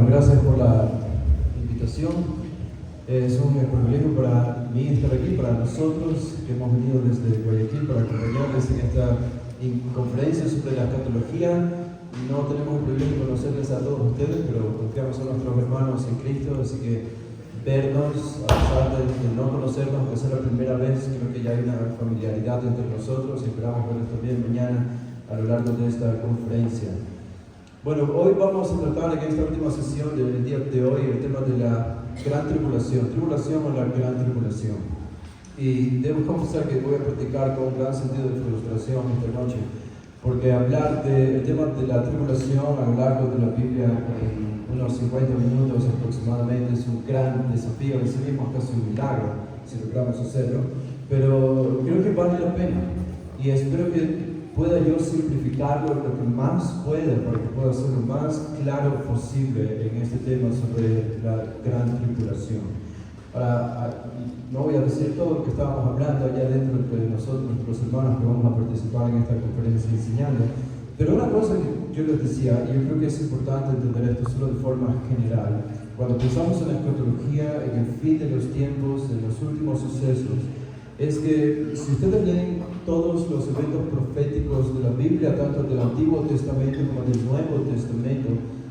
Bueno, gracias por la invitación. Es un privilegio para mí estar aquí, para nosotros que hemos venido desde Guayaquil para acompañarles en esta conferencia sobre la escatología. No tenemos el privilegio de conocerles a todos ustedes, pero confiamos en nuestros hermanos en Cristo, así que vernos, a pesar de no conocernos, aunque sea la primera vez, creo que ya hay una familiaridad entre nosotros y esperamos verlos también mañana a lo largo de esta conferencia. Bueno, hoy vamos a tratar en esta última sesión del día de hoy el tema de la gran tribulación o la gran tribulación. Y debo confesar que voy a practicar con un gran sentido de frustración esta noche, porque hablar del tema de la tribulación a lo largo de la Biblia en unos 50 minutos aproximadamente es un gran desafío, en sí mismo es casi un milagro si logramos hacerlo, pero creo que vale la pena y espero que pueda yo simplificarlo lo que más pueda para que pueda ser lo más claro posible en este tema sobre la gran tribulación. Ahora, no voy a decir todo lo que estábamos hablando allá dentro de nosotros, los hermanos que vamos a participar en esta conferencia enseñando, pero una cosa que yo les decía, y yo creo que es importante entender esto solo de forma general, cuando pensamos en la escatología, en el fin de los tiempos, en los últimos sucesos, es que si ustedes leen todos los eventos proféticos de la Biblia, tanto del Antiguo Testamento como del Nuevo Testamento,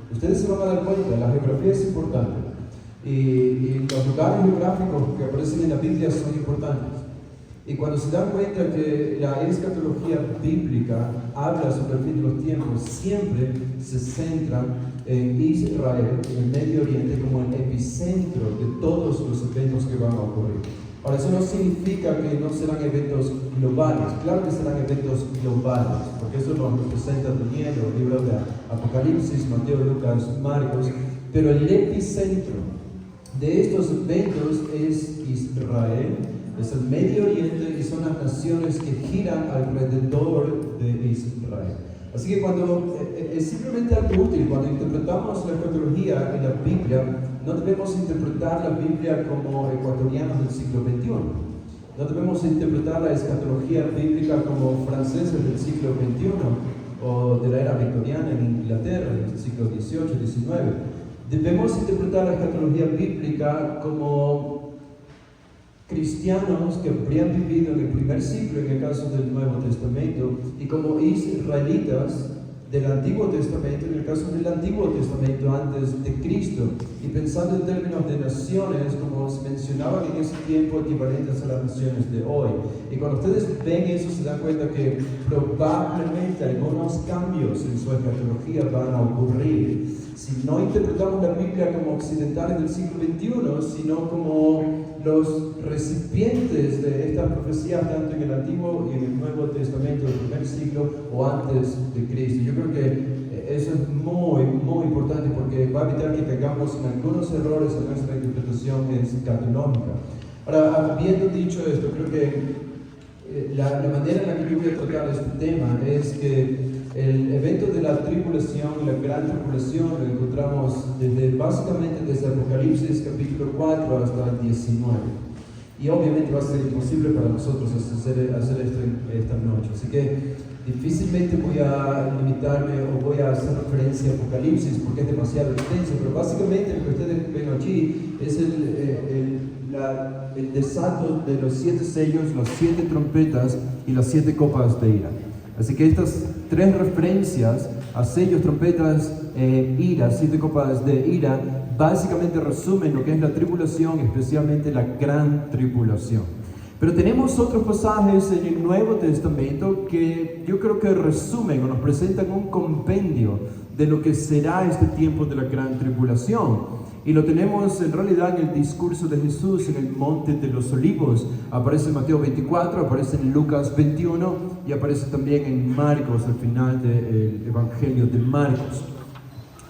ustedes se van a dar cuenta, la geografía es importante y los lugares geográficos que aparecen en la Biblia son importantes. Y cuando se dan cuenta que la escatología bíblica habla sobre el fin de los tiempos, siempre se centra en Israel, en el Medio Oriente, como el epicentro de todos los eventos que van a ocurrir. Ahora, eso no significa que no serán eventos globales. Claro que serán eventos globales, porque eso lo representa Daniel, los libros de Apocalipsis, Mateo, Lucas, Marcos. Pero el epicentro de estos eventos es Israel, es el Medio Oriente y son las naciones que giran alrededor de Israel. Así que cuando es simplemente algo útil, cuando interpretamos la escatología en la Biblia, no debemos interpretar la Biblia como ecuatorianos del siglo XXI. No debemos interpretar la escatología bíblica como franceses del siglo XXI o de la era victoriana en Inglaterra del siglo XVIII, XIX. Debemos interpretar la escatología bíblica como cristianos que habrían vivido en el primer siglo, en el caso del Nuevo Testamento, y como israelitas del Antiguo Testamento, en el caso del Antiguo Testamento antes de Cristo, y pensando en términos de naciones, como se mencionaban en ese tiempo, equivalentes a las naciones de hoy. Y cuando ustedes ven eso, se dan cuenta que probablemente algunos cambios en su escatología van a ocurrir. Si no interpretamos la Biblia como occidentales del siglo XXI, sino como los recipientes de estas profecías, tanto en el Antiguo y en el Nuevo Testamento del primer siglo o antes de Cristo. Yo creo que eso es muy, muy importante porque va a evitar que caigamos en algunos errores en nuestra interpretación escatológica. Ahora, habiendo dicho esto, creo que la manera en la que yo voy a tratar este tema es que el evento de la tribulación, la gran tribulación, lo encontramos básicamente desde Apocalipsis capítulo 4 hasta el 19. Y obviamente va a ser imposible para nosotros hacer esto esta noche. Así que difícilmente voy a limitarme o voy a hacer referencia a Apocalipsis porque es demasiado extenso, pero básicamente lo que ustedes ven allí es el desato de los 7 sellos, las 7 trompetas y las 7 copas de ira. Así que estas 3 referencias a sellos, trompetas, ira, 7 copas de ira, básicamente resumen lo que es la tribulación, especialmente la gran tribulación. Pero tenemos otros pasajes en el Nuevo Testamento que yo creo que resumen o nos presentan un compendio de lo que será este tiempo de la gran tribulación. Y lo tenemos en realidad en el discurso de Jesús en el Monte de los Olivos. Aparece en Mateo 24, aparece en Lucas 21 y aparece también en Marcos, al final del Evangelio de Marcos.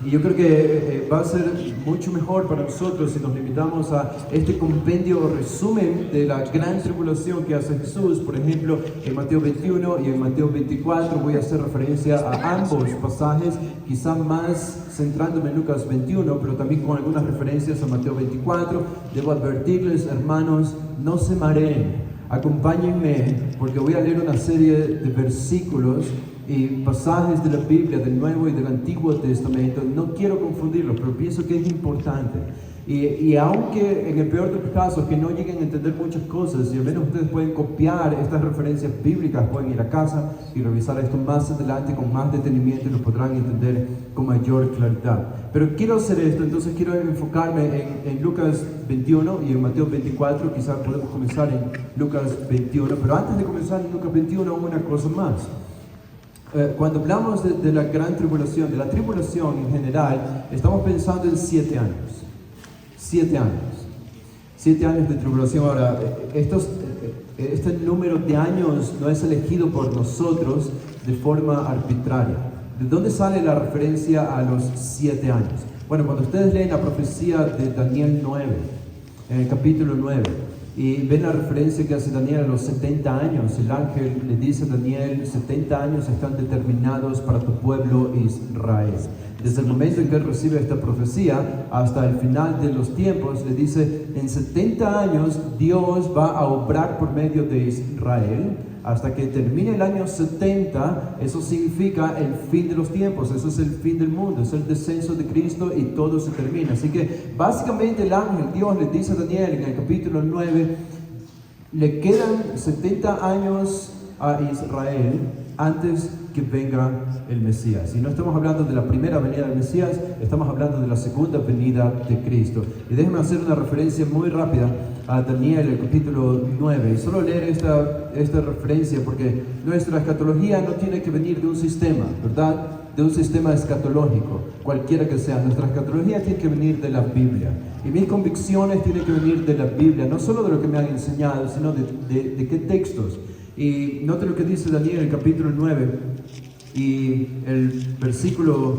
Y yo creo que va a ser mucho mejor para nosotros si nos limitamos a este compendio o resumen de la gran tribulación que hace Jesús. Por ejemplo, en Mateo 21 y en Mateo 24 voy a hacer referencia a ambos pasajes, quizá más centrándome en Lucas 21, pero también con algunas referencias a Mateo 24. Debo advertirles, hermanos, no se mareen. Acompáñenme porque voy a leer una serie de versículos pasajes de la Biblia, del Nuevo y del Antiguo Testamento. No quiero confundirlos, pero pienso que es importante. Y aunque en el peor de los casos que no lleguen a entender muchas cosas, y al menos ustedes pueden copiar estas referencias bíblicas, pueden ir a casa y revisar esto más adelante con más detenimiento y lo podrán entender con mayor claridad. Pero quiero hacer esto, entonces quiero enfocarme en Lucas 21 y en Mateo 24. Quizás podemos comenzar en Lucas 21, pero antes de comenzar en Lucas 21, una cosa más. Cuando hablamos de la gran tribulación, de la tribulación en general, estamos pensando en 7 años. 7 años. 7 años de tribulación. Ahora, este número de años no es elegido por nosotros de forma arbitraria. ¿De dónde sale la referencia a los 7 años? Bueno, cuando ustedes leen la profecía de Daniel 9, en el capítulo 9, y ven la referencia que hace Daniel a los 70 años, el ángel le dice a Daniel: 70 años están determinados para tu pueblo Israel. Desde el momento en que él recibe esta profecía hasta el final de los tiempos, le dice: en 70 años Dios va a obrar por medio de Israel hasta que termine el año 70. Eso significa el fin de los tiempos, eso es el fin del mundo, es el descenso de Cristo y todo se termina. Así que básicamente el ángel, Dios le dice a Daniel en el capítulo 9, le quedan 70 años a Israel antes que venga el Mesías. Y no estamos hablando de la primera venida del Mesías, estamos hablando de la segunda venida de Cristo. Y déjenme hacer una referencia muy rápida a Daniel, el capítulo 9. Y solo leer esta referencia, porque nuestra escatología no tiene que venir de un sistema, ¿verdad? De un sistema escatológico, cualquiera que sea. Nuestra escatología tiene que venir de la Biblia. Y mis convicciones tienen que venir de la Biblia, no solo de lo que me han enseñado, sino de qué textos. Y note lo que dice Daniel en el capítulo 9 y el versículo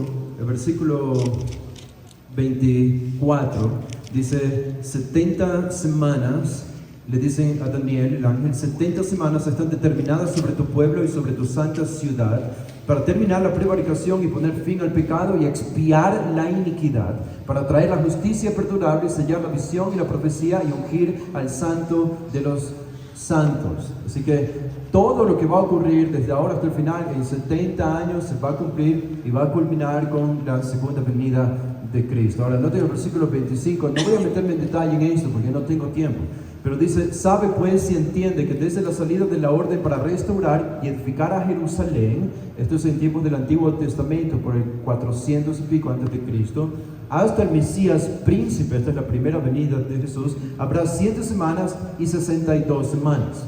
24 dice: 70 semanas, le dicen a Daniel, el ángel, 70 semanas están determinadas sobre tu pueblo y sobre tu santa ciudad, para terminar la prevaricación y poner fin al pecado y expiar la iniquidad, para traer la justicia perdurable, sellar la visión y la profecía y ungir al santo de los santos. Así que todo lo que va a ocurrir desde ahora hasta el final en 70 años se va a cumplir y va a culminar con la segunda venida de Cristo. Ahora, noten el versículo 25, no voy a meterme en detalle en esto porque no tengo tiempo, pero dice: sabe pues y entiende que desde la salida de la orden para restaurar y edificar a Jerusalén, esto es en tiempos del Antiguo Testamento, por el 400 y pico antes de Cristo, hasta el Mesías príncipe, esta es la primera venida de Jesús, habrá 7 semanas y 62 semanas.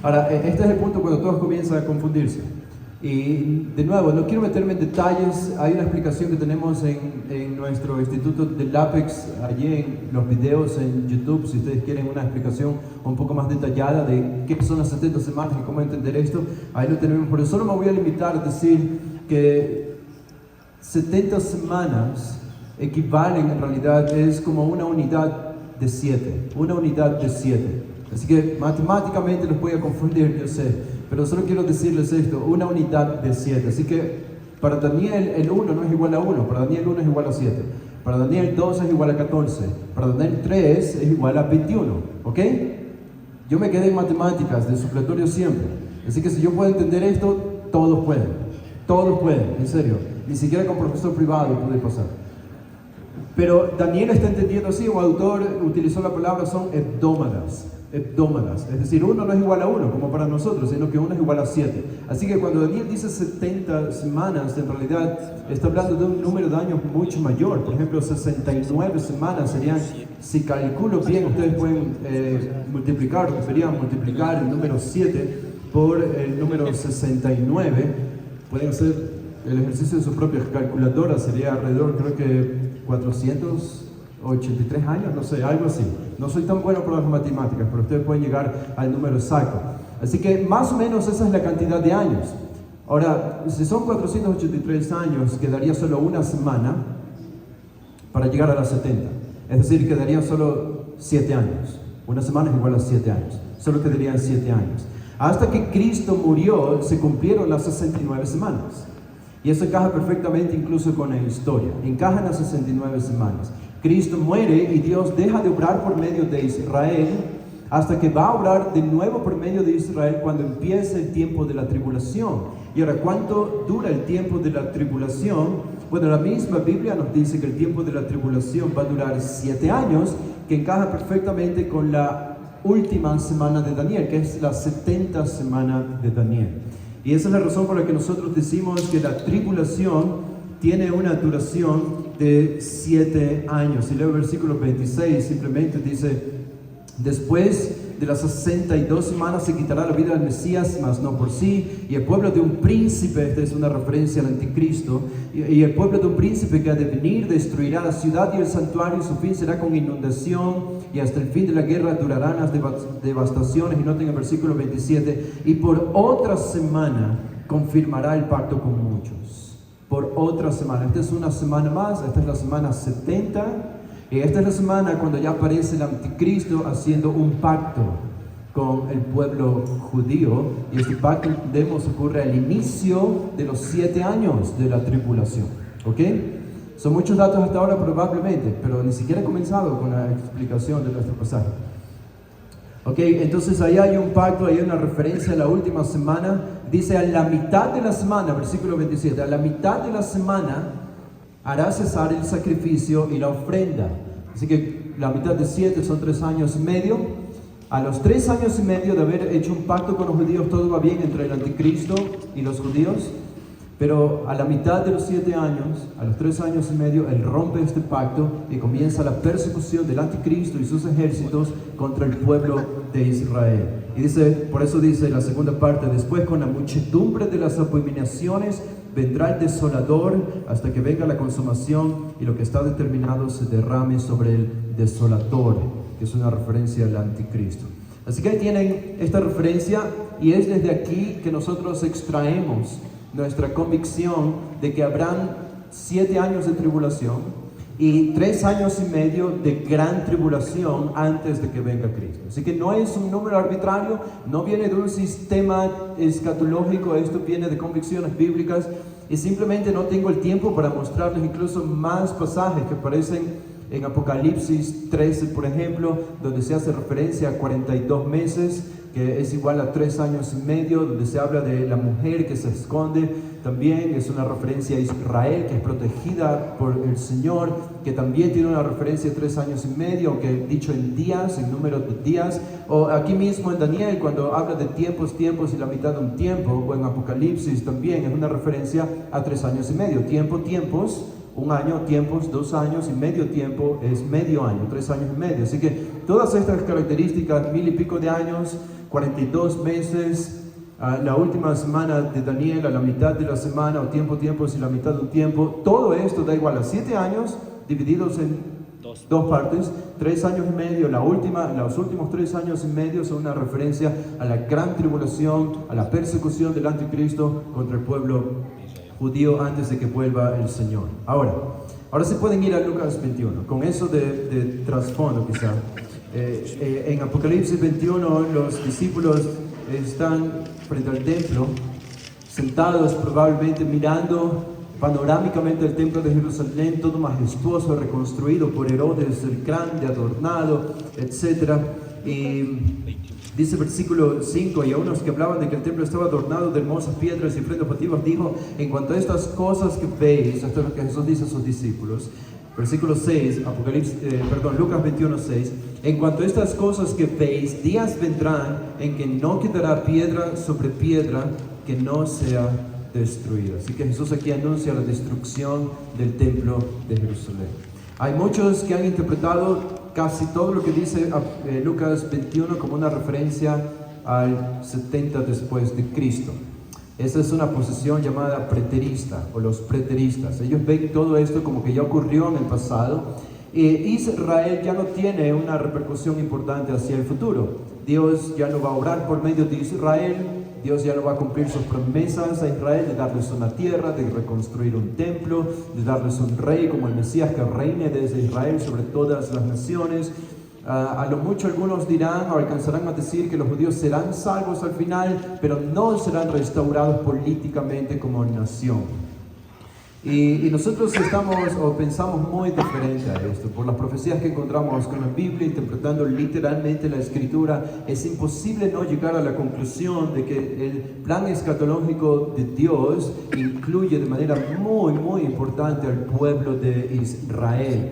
Ahora, este es el punto cuando todos comienzan a confundirse. Y de nuevo, no quiero meterme en detalles. Hay una explicación que tenemos en nuestro instituto del Apex, allí en los videos en YouTube, si ustedes quieren una explicación un poco más detallada de qué son las 70 semanas y cómo entender esto, ahí lo tenemos. Por eso solo me voy a limitar a decir que 70 semanas equivalen, en realidad es como una unidad de 7, una unidad de 7. Así que matemáticamente los voy a confundir, yo sé, pero solo quiero decirles esto: una unidad de 7. Así que para Daniel el 1 no es igual a 1, para Daniel 1 es igual a 7, para Daniel 2 es igual a 14, para Daniel 3 es igual a 21, ¿ok? Yo me quedé en matemáticas de supletorio siempre, así que si yo puedo entender esto, todos pueden, en serio, ni siquiera con profesor privado puede pasar. Pero Daniel está entendiendo así, un autor utilizó la palabra, son hebdómadas, es decir, 1 no es igual a 1 como para nosotros, sino que 1 es igual a 7. Así que cuando Daniel dice 70 semanas, en realidad está hablando de un número de años mucho mayor. Por ejemplo, 69 semanas serían, si calculo bien, ustedes pueden multiplicar el número 7 por el número 69, pueden hacer el ejercicio de su propia calculadora, sería alrededor, creo que 483 años, no sé, algo así. No soy tan bueno para las matemáticas, pero ustedes pueden llegar al número exacto. Así que más o menos esa es la cantidad de años. Ahora, si son 483 años, quedaría solo una semana para llegar a las 70. Es decir, quedarían solo 7 años. Una semana es igual a 7 años. Solo quedarían 7 años. Hasta que Cristo murió, se cumplieron las 69 semanas. Y eso encaja perfectamente incluso con la historia. Encajan las 69 semanas. Cristo muere y Dios deja de obrar por medio de Israel hasta que va a obrar de nuevo por medio de Israel cuando empiece el tiempo de la tribulación. Y ahora, ¿cuánto dura el tiempo de la tribulación? Bueno, la misma Biblia nos dice que el tiempo de la tribulación va a durar 7 años, que encaja perfectamente con la última semana de Daniel, que es la 70 semana de Daniel. Y esa es la razón por la que nosotros decimos que la tribulación tiene una duración de 7 años. Y luego el versículo 26 simplemente dice: después de las 62 semanas se quitará la vida del Mesías, mas no por sí, y el pueblo de un príncipe, esta es una referencia al anticristo, y el pueblo de un príncipe que ha de venir destruirá la ciudad y el santuario, y su fin será con inundación, y hasta el fin de la guerra durarán las devastaciones. Y noten el versículo 27, y por otra semana confirmará el pacto con muchos. Por otra semana, esta es una semana más, esta es la semana 70. Y esta es la semana cuando ya aparece el anticristo haciendo un pacto con el pueblo judío. Y este pacto, entendemos, ocurre al inicio de los 7 años de la tribulación. ¿Ok? Son muchos datos hasta ahora probablemente, pero ni siquiera he comenzado con la explicación de nuestro pasaje. Ok, entonces ahí hay un pacto, hay una referencia a la última semana. Dice: a la mitad de la semana, versículo 27, a la mitad de la semana hará cesar el sacrificio y la ofrenda. Así que la mitad de 7 son 3 años y medio. A los 3 años y medio de haber hecho un pacto con los judíos, todo va bien entre el anticristo y los judíos. Pero a la mitad de los 7 años, a los 3 años y medio, él rompe este pacto y comienza la persecución del anticristo y sus ejércitos contra el pueblo de Israel. Y dice, por eso dice la segunda parte: después, con la muchedumbre de las abominaciones vendrá el desolador, hasta que venga la consumación y lo que está determinado se derrame sobre el desolador, que es una referencia al anticristo. Así que ahí tienen esta referencia, y es desde aquí que nosotros extraemos nuestra convicción de que habrán 7 años de tribulación y 3 años y medio de gran tribulación antes de que venga Cristo. Así que no es un número arbitrario, no viene de un sistema escatológico, esto viene de convicciones bíblicas, y simplemente no tengo el tiempo para mostrarles incluso más pasajes que aparecen en Apocalipsis 13, por ejemplo, donde se hace referencia a 42 meses, que es igual a 3 años y medio, donde se habla de la mujer que se esconde. También es una referencia a Israel, que es protegida por el Señor, que también tiene una referencia a 3 años y medio, aunque dicho en días, en número de días. O aquí mismo en Daniel, cuando habla de tiempos y la mitad de un tiempo, o en Apocalipsis también es una referencia a 3 años y medio. Tiempos, 1 año, tiempos, 2 años, y medio tiempo es medio año, 3 años y medio. Así que todas estas características, 1000 y pico de años, 42 meses, la última semana de Daniel, a la mitad de la semana, o tiempos y la mitad de un tiempo, todo esto da igual a 7 años divididos en dos partes, 3 años y medio. Los últimos 3 años y medio son una referencia a la gran tribulación, a la persecución del anticristo contra el pueblo judío antes de que vuelva el Señor. Ahora se pueden ir a Lucas 21, con eso de trasfondo quizá. En Apocalipsis 21 los discípulos están frente al templo, sentados probablemente mirando panorámicamente el templo de Jerusalén, todo majestuoso, reconstruido por Herodes el Grande, adornado, etc. Y dice versículo 5, y a unos que hablaban de que el templo estaba adornado de hermosas piedras y ofrendas votivas, dijo: en cuanto a estas cosas que veis, esto es lo que Jesús dice a sus discípulos. Versículo 6, Lucas 21, 6. En cuanto a estas cosas que veis, días vendrán en que no quedará piedra sobre piedra que no sea destruida. Así que Jesús aquí anuncia la destrucción del templo de Jerusalén. Hay muchos que han interpretado casi todo lo que dice Lucas 21 como una referencia al 70 después de Cristo. Esa es una posición llamada preterista, o los preteristas. Ellos ven todo esto como que ya ocurrió en el pasado. Israel ya no tiene una repercusión importante hacia el futuro. Dios ya no va a obrar por medio de Israel. Dios ya no va a cumplir sus promesas a Israel de darles una tierra, de reconstruir un templo, de darles un rey como el Mesías que reine desde Israel sobre todas las naciones. A lo mucho algunos dirán o alcanzarán a decir que los judíos serán salvos al final, pero no serán restaurados políticamente como nación. Y nosotros estamos o pensamos muy diferente a esto. Por las profecías que encontramos con la Biblia, interpretando literalmente la Escritura, es imposible no llegar a la conclusión de que el plan escatológico de Dios incluye de manera muy, muy importante al pueblo de Israel.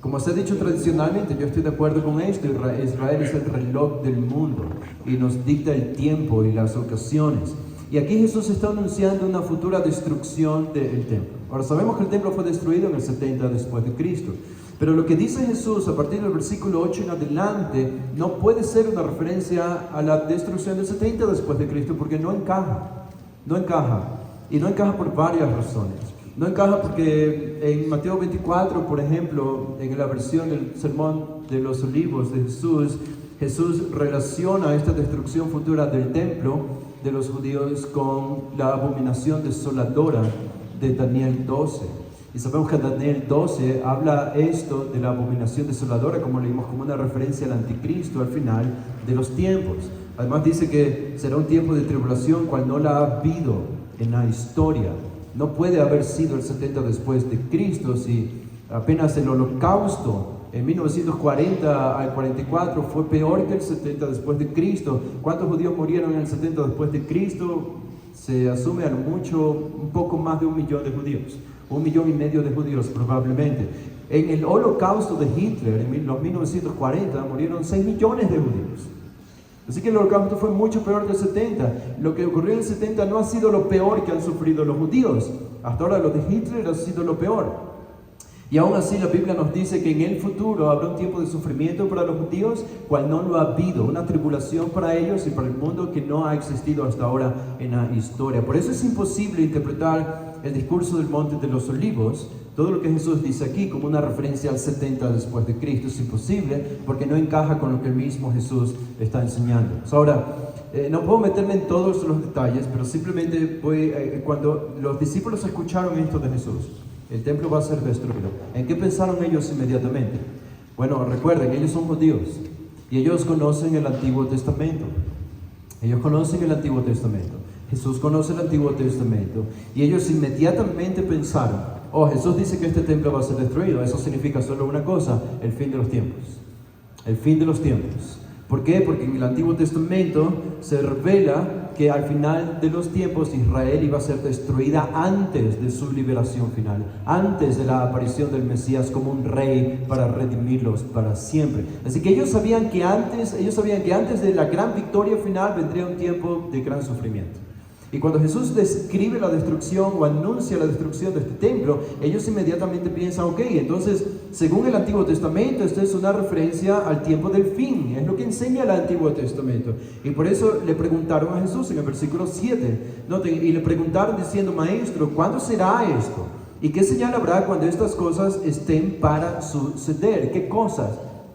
Como se ha dicho tradicionalmente, yo estoy de acuerdo con esto, Israel es el reloj del mundo y nos dicta el tiempo y las ocasiones. Y aquí Jesús está anunciando una futura destrucción del templo. Ahora sabemos que el templo fue destruido en el 70 después de Cristo. Pero lo que dice Jesús a partir del versículo 8 en adelante no puede ser una referencia a la destrucción del 70 después de Cristo porque no encaja. No encaja. Y no encaja por varias razones. No encaja porque en Mateo 24, por ejemplo, en la versión del Sermón de los Olivos de Jesús, Jesús relaciona esta destrucción futura del templo de los judíos con la abominación desoladora de Daniel 12. Y sabemos que Daniel 12 habla esto de la abominación desoladora, como leímos, como una referencia al anticristo al final de los tiempos. Además dice que será un tiempo de tribulación cual no la ha habido en la historia. No puede haber sido el 70 después de Cristo si apenas el holocausto en 1940 al 44 fue peor que el 70 después de Cristo. ¿Cuántos judíos murieron en el 70 después de Cristo? Se asume a lo mucho un poco más de 1 millón de judíos, 1,5 millones de judíos probablemente. En el holocausto de Hitler, en los 1940, murieron 6 millones de judíos. Así que el holocausto fue mucho peor que el 70. Lo que ocurrió en el 70 no ha sido lo peor que han sufrido los judíos. Hasta ahora lo de Hitler ha sido lo peor. Y aún así la Biblia nos dice que en el futuro habrá un tiempo de sufrimiento para los judíos, cual no lo ha habido, una tribulación para ellos y para el mundo que no ha existido hasta ahora en la historia. Por eso es imposible interpretar el discurso del Monte de los Olivos, todo lo que Jesús dice aquí, como una referencia al 70 después de Cristo. Es imposible porque no encaja con lo que el mismo Jesús está enseñando. Ahora, no puedo meterme en todos los detalles, pero simplemente cuando los discípulos escucharon esto de Jesús, el templo va a ser destruido, ¿en qué pensaron ellos inmediatamente? Bueno, recuerden, ellos son judíos y ellos conocen el Antiguo Testamento. Ellos conocen el Antiguo Testamento. Jesús conoce el Antiguo Testamento y ellos inmediatamente pensaron, oh, Jesús dice que este templo va a ser destruido. Eso significa solo una cosa: el fin de los tiempos. El fin de los tiempos. ¿Por qué? Porque en el Antiguo Testamento se revela que al final de los tiempos Israel iba a ser destruida antes de su liberación final, antes de la aparición del Mesías como un rey para redimirlos para siempre. Así que ellos sabían que antes de la gran victoria final vendría un tiempo de gran sufrimiento. Y cuando Jesús describe la destrucción o anuncia la destrucción de este templo, ellos inmediatamente piensan, ok, entonces, según el Antiguo Testamento, esto es una referencia al tiempo del fin, es lo que enseña el Antiguo Testamento. Y por eso le preguntaron a Jesús en el versículo 7, noten, y le preguntaron diciendo, Maestro, ¿cuándo será esto? ¿Y qué señal habrá cuando estas cosas estén para suceder? ¿Qué cosas?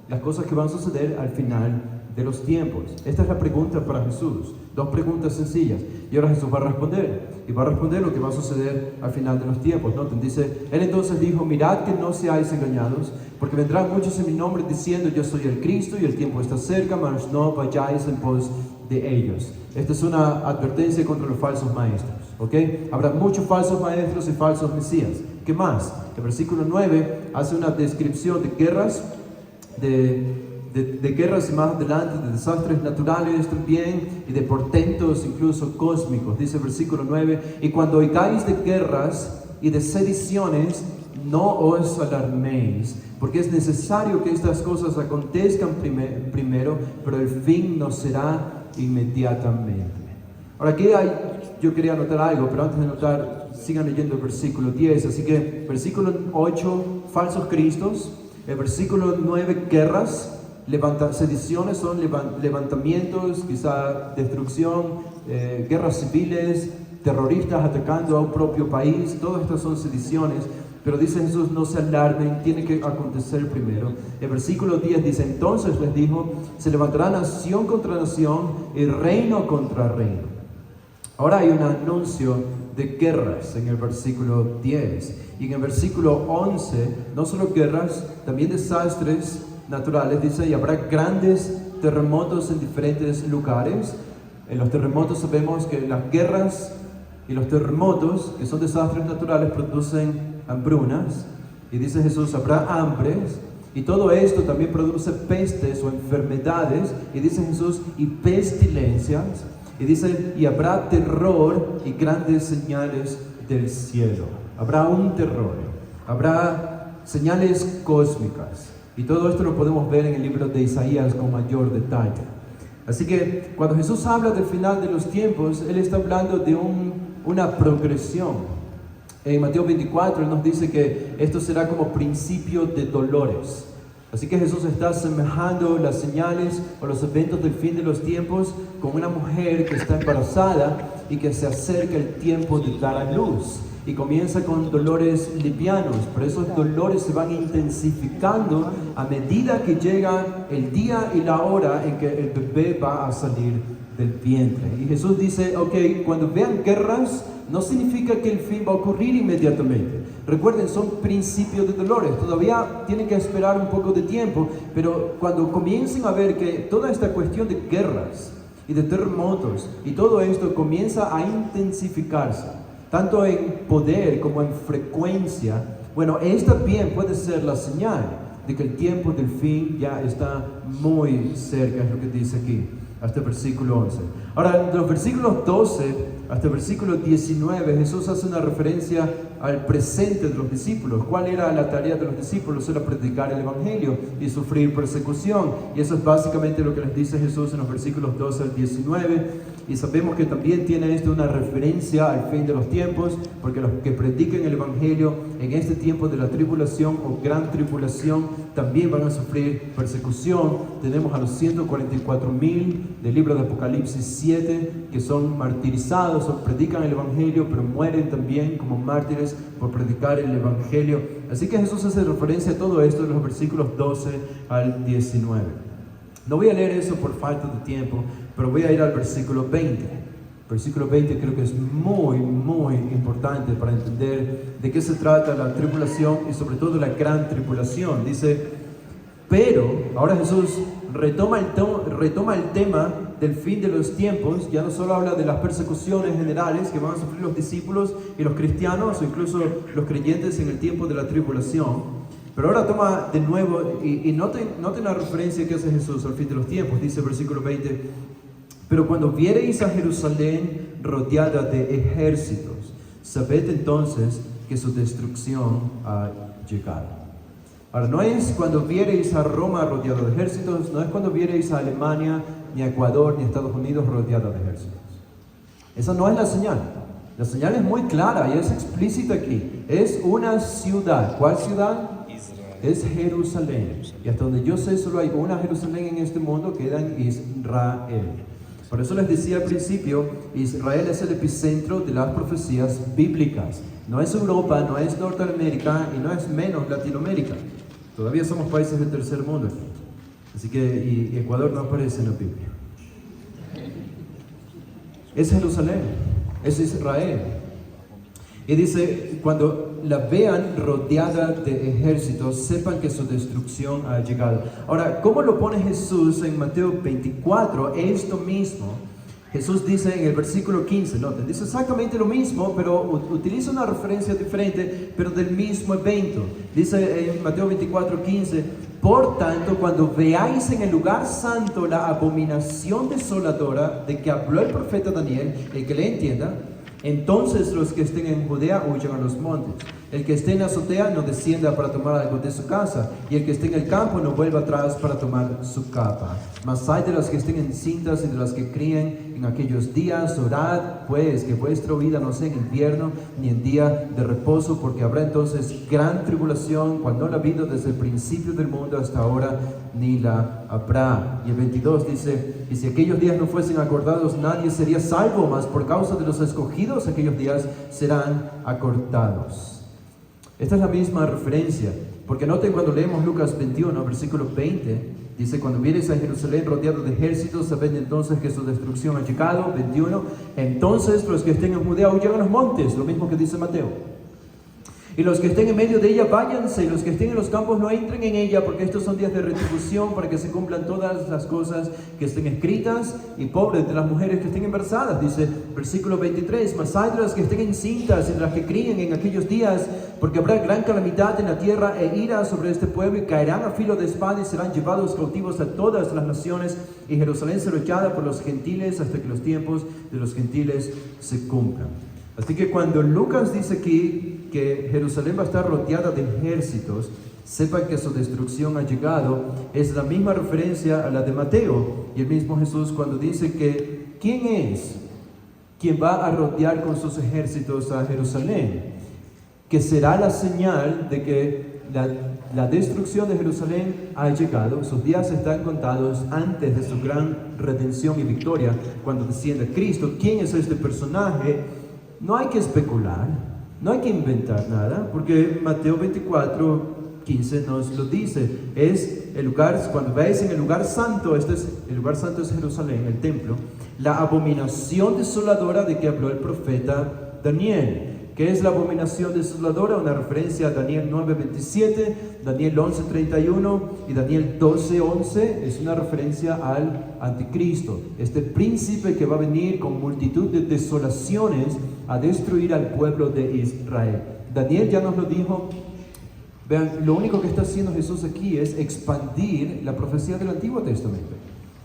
Las cosas que van a suceder al final de los tiempos. Esta es la pregunta para Jesús. 2 preguntas sencillas. Y ahora Jesús va a responder. Y va a responder lo que va a suceder al final de los tiempos. Noten, dice, Él entonces dijo, mirad que no seáis engañados, porque vendrán muchos en mi nombre diciendo, yo soy el Cristo y el tiempo está cerca, mas no vayáis en pos de ellos. Esta es una advertencia contra los falsos maestros. ¿Ok? Habrá muchos falsos maestros y falsos mesías. ¿Qué más? El versículo 9 hace una descripción de guerras, de guerras y más adelante, de desastres naturales también, y de portentos incluso cósmicos. Dice el versículo 9, y cuando oigáis de guerras y de sediciones, no os alarméis, porque es necesario que estas cosas acontezcan primero, pero el fin no será inmediatamente. Ahora aquí yo quería anotar algo, pero antes de anotar, sigan leyendo el versículo 10. Así que versículo 8, falsos cristos. El versículo 9, guerras. Sediciones son levantamientos, quizá destrucción, guerras civiles, terroristas atacando a un propio país. Todas estas son sediciones. Pero dice Jesús, no se alarmen, tiene que acontecer primero. El versículo 10 dice, entonces les dijo, se levantará nación contra nación y reino contra reino. Ahora hay un anuncio de guerras en el versículo 10. Y en el versículo 11, no solo guerras, también desastres naturales. Dice, y habrá grandes terremotos en diferentes lugares. En los terremotos sabemos que las guerras Y los terremotos, que son desastres naturales, producen hambrunas. Y dice Jesús, habrá hambres. Y todo esto también produce pestes o enfermedades. Y dice Jesús, y pestilencias. Y dice, y habrá terror y grandes señales del cielo. Habrá un terror. Habrá señales cósmicas. Y todo esto lo podemos ver en el libro de Isaías con mayor detalle. Así que cuando Jesús habla del final de los tiempos, Él está hablando de una progresión. En Mateo 24 Él nos dice que esto será como principio de dolores. Así que Jesús está asemejando las señales o los eventos del fin de los tiempos con una mujer que está embarazada y que se acerca el tiempo de dar a luz. Y comienza con dolores livianos, pero esos dolores se van intensificando a medida que llega el día y la hora en que el bebé va a salir del vientre. Y Jesús dice, ok, cuando vean guerras, no significa que el fin va a ocurrir inmediatamente. Recuerden, son principios de dolores, todavía tienen que esperar un poco de tiempo, pero cuando comiencen a ver que toda esta cuestión de guerras y de terremotos y todo esto comienza a intensificarse, tanto en poder como en frecuencia, bueno, esta bien puede ser la señal de que el tiempo del fin ya está muy cerca, es lo que dice aquí, hasta el versículo 11. Ahora, de los versículos 12 hasta el versículo 19, Jesús hace una referencia al presente de los discípulos. ¿Cuál era la tarea de los discípulos? Era predicar el Evangelio y sufrir persecución. Y eso es básicamente lo que les dice Jesús en los versículos 12 al 19. Y sabemos que también tiene esto una referencia al fin de los tiempos, porque los que prediquen el Evangelio en este tiempo de la tribulación o gran tribulación también van a sufrir persecución. Tenemos a los 144,000 del libro de Apocalipsis 7 que son martirizados o predican el Evangelio, pero mueren también como mártires por predicar el Evangelio. Así que Jesús hace referencia a todo esto en los versículos 12 al 19. No voy a leer eso por falta de tiempo, pero voy a ir al versículo 20. Versículo 20 creo que es muy, muy importante para entender de qué se trata la tribulación y sobre todo la gran tribulación. Dice, pero, ahora Jesús retoma el tema del fin de los tiempos. Ya no solo habla de las persecuciones generales que van a sufrir los discípulos y los cristianos o incluso los creyentes en el tiempo de la tribulación. Pero ahora toma de nuevo, y noten la referencia que hace Jesús al fin de los tiempos. Dice versículo 20, pero cuando viereis a Jerusalén rodeada de ejércitos, sabed entonces que su destrucción ha llegado. Ahora, no es cuando viereis a Roma rodeada de ejércitos, no es cuando viereis a Alemania, ni a Ecuador, ni a Estados Unidos rodeada de ejércitos. Esa no es la señal. La señal es muy clara y es explícita aquí. Es una ciudad. ¿Cuál ciudad? Es Jerusalén. Y hasta donde yo sé, solo hay una Jerusalén en este mundo, queda en Israel. Por eso les decía al principio, Israel es el epicentro de las profecías bíblicas. No es Europa, no es Norteamérica y no es menos Latinoamérica. Todavía somos países del tercer mundo. Así que y Ecuador no aparece en la Biblia. Es Jerusalén, es Israel. Y dice, cuando la vean rodeada de ejércitos, sepan que su destrucción ha llegado. Ahora, ¿cómo lo pone Jesús en Mateo 24? Esto mismo. Jesús dice en el versículo 15, noten, dice exactamente lo mismo, pero utiliza una referencia diferente, pero del mismo evento. Dice en Mateo 24, 15, por tanto, cuando veáis en el lugar santo la abominación desoladora de que habló el profeta Daniel, el que le entienda, entonces los que estén en Judea huyan a los montes. El que esté en la azotea no descienda para tomar algo de su casa, y el que esté en el campo no vuelva atrás para tomar su capa. Mas hay de las que estén encintas y de las que críen en aquellos días, orad pues que vuestra vida no sea en invierno ni en día de reposo, porque habrá entonces gran tribulación, cual no la ha habido desde el principio del mundo hasta ahora, ni la habrá. Y el 22 dice, y si aquellos días no fuesen acordados, nadie sería salvo, mas por causa de los escogidos aquellos días serán acortados. Esta es la misma referencia, porque noten cuando leemos Lucas 21, versículo 20, dice, cuando vieres a Jerusalén rodeado de ejércitos, sabed entonces que su destrucción ha llegado. 21, entonces los que estén en Judea huyan a los montes, lo mismo que dice Mateo. Y los que estén en medio de ella, váyanse, y los que estén en los campos no entren en ella, porque estos son días de retribución para que se cumplan todas las cosas que estén escritas. Y pobres de las mujeres que estén embarazadas, dice versículo 23, mas hay de las que estén encintas y de las que críen en aquellos días, porque habrá gran calamidad en la tierra e ira sobre este pueblo, y caerán a filo de espada y serán llevados cautivos a todas las naciones, y Jerusalén será hollada por los gentiles hasta que los tiempos de los gentiles se cumplan. Así que cuando Lucas dice aquí que Jerusalén va a estar rodeada de ejércitos, sepan que su destrucción ha llegado. Es la misma referencia a la de Mateo. Y el mismo Jesús cuando dice que ¿quién es quien va a rodear con sus ejércitos a Jerusalén? Que será la señal de que la destrucción de Jerusalén ha llegado. Sus días están contados antes de su gran redención y victoria cuando descienda Cristo. ¿Quién es este personaje? No hay que especular, no hay que inventar nada, porque Mateo 24:15 nos lo dice. Es el lugar, cuando veis en el lugar santo, el lugar santo es Jerusalén, el templo, la abominación desoladora de que habló el profeta Daniel. ¿Qué es la abominación desoladora? Una referencia a Daniel 9:27, Daniel 11:31 y Daniel 12:11. Es una referencia al anticristo, este príncipe que va a venir con multitud de desolaciones a destruir al pueblo de Israel. Daniel ya nos lo dijo. Vean, lo único que está haciendo Jesús aquí es expandir la profecía del Antiguo Testamento.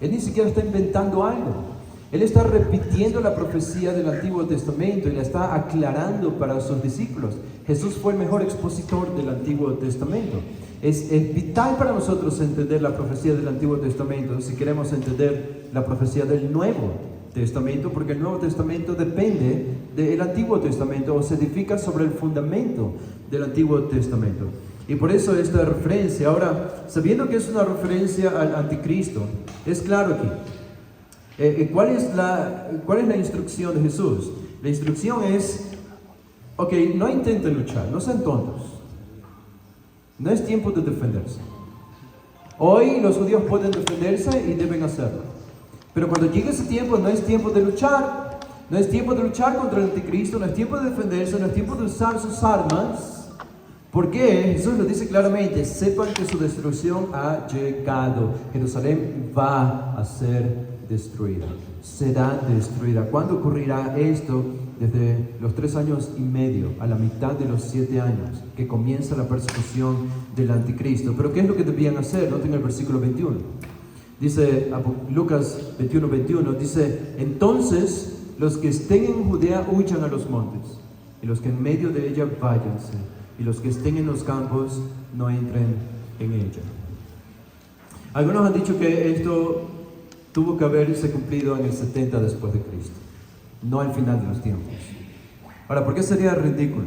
Él ni siquiera está inventando algo. Él está repitiendo la profecía del Antiguo Testamento y la está aclarando para sus discípulos. Jesús fue el mejor expositor del Antiguo Testamento. Es vital para nosotros entender la profecía del Antiguo Testamento si queremos entender la profecía del Nuevo Testamento, porque el Nuevo Testamento depende del Antiguo Testamento o se edifica sobre el fundamento del Antiguo Testamento. Y por eso esta referencia. Ahora, sabiendo que es una referencia al anticristo, es claro aquí. ¿Cuál es la instrucción de Jesús? La instrucción es, ok, no intenten luchar, no sean tontos. No es tiempo de defenderse. Hoy los judíos pueden defenderse y deben hacerlo. Pero cuando llegue ese tiempo, no es tiempo de luchar. No es tiempo de luchar contra el anticristo, no es tiempo de defenderse, no es tiempo de usar sus armas. ¿Por qué? Jesús lo dice claramente, sepan que su destrucción ha llegado. Jerusalén va a ser destruida, será destruida. ¿Cuándo ocurrirá esto? Desde los 3 años y medio a la mitad de los 7 años que comienza la persecución del anticristo. Pero ¿qué es lo que debían hacer? Noten el versículo 21. Dice Lucas 21:21, dice, entonces los que estén en Judea huyan a los montes, y los que en medio de ella váyanse, y los que estén en los campos no entren en ella. Algunos han dicho que esto tuvo que haberse cumplido en el 70 después de Cristo, no al final de los tiempos. Ahora, ¿por qué sería ridículo?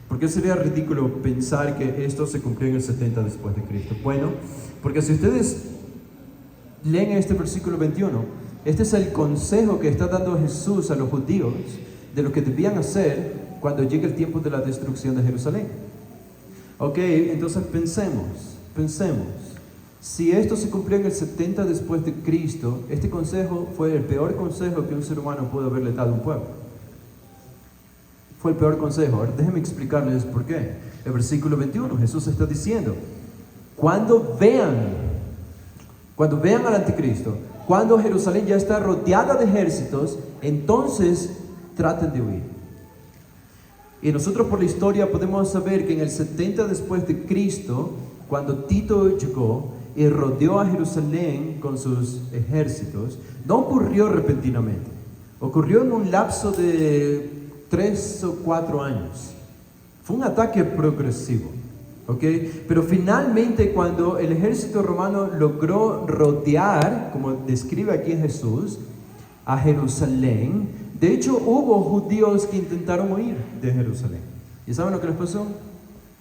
¿Por qué sería ridículo pensar que esto se cumplió en el 70 después de Cristo? Bueno, porque si ustedes leen este versículo 21, este es el consejo que está dando Jesús a los judíos de lo que debían hacer cuando llegue el tiempo de la destrucción de Jerusalén. Ok, entonces pensemos. Si esto se cumplió en el 70 después de Cristo, este consejo fue el peor consejo que un ser humano pudo haberle dado a un pueblo. Fue el peor consejo. Ahora déjenme explicarles por qué. El versículo 21, Jesús está diciendo, cuando vean al anticristo, cuando Jerusalén ya está rodeada de ejércitos, entonces traten de huir. Y nosotros por la historia podemos saber que en el 70 después de Cristo, cuando Tito llegó y rodeó a Jerusalén con sus ejércitos, no ocurrió repentinamente. Ocurrió en un lapso de 3 o 4 años. Fue un ataque progresivo, ¿ok? Pero finalmente cuando el ejército romano logró rodear, como describe aquí Jesús, a Jerusalén, de hecho hubo judíos que intentaron huir de Jerusalén. ¿Y saben lo que les pasó?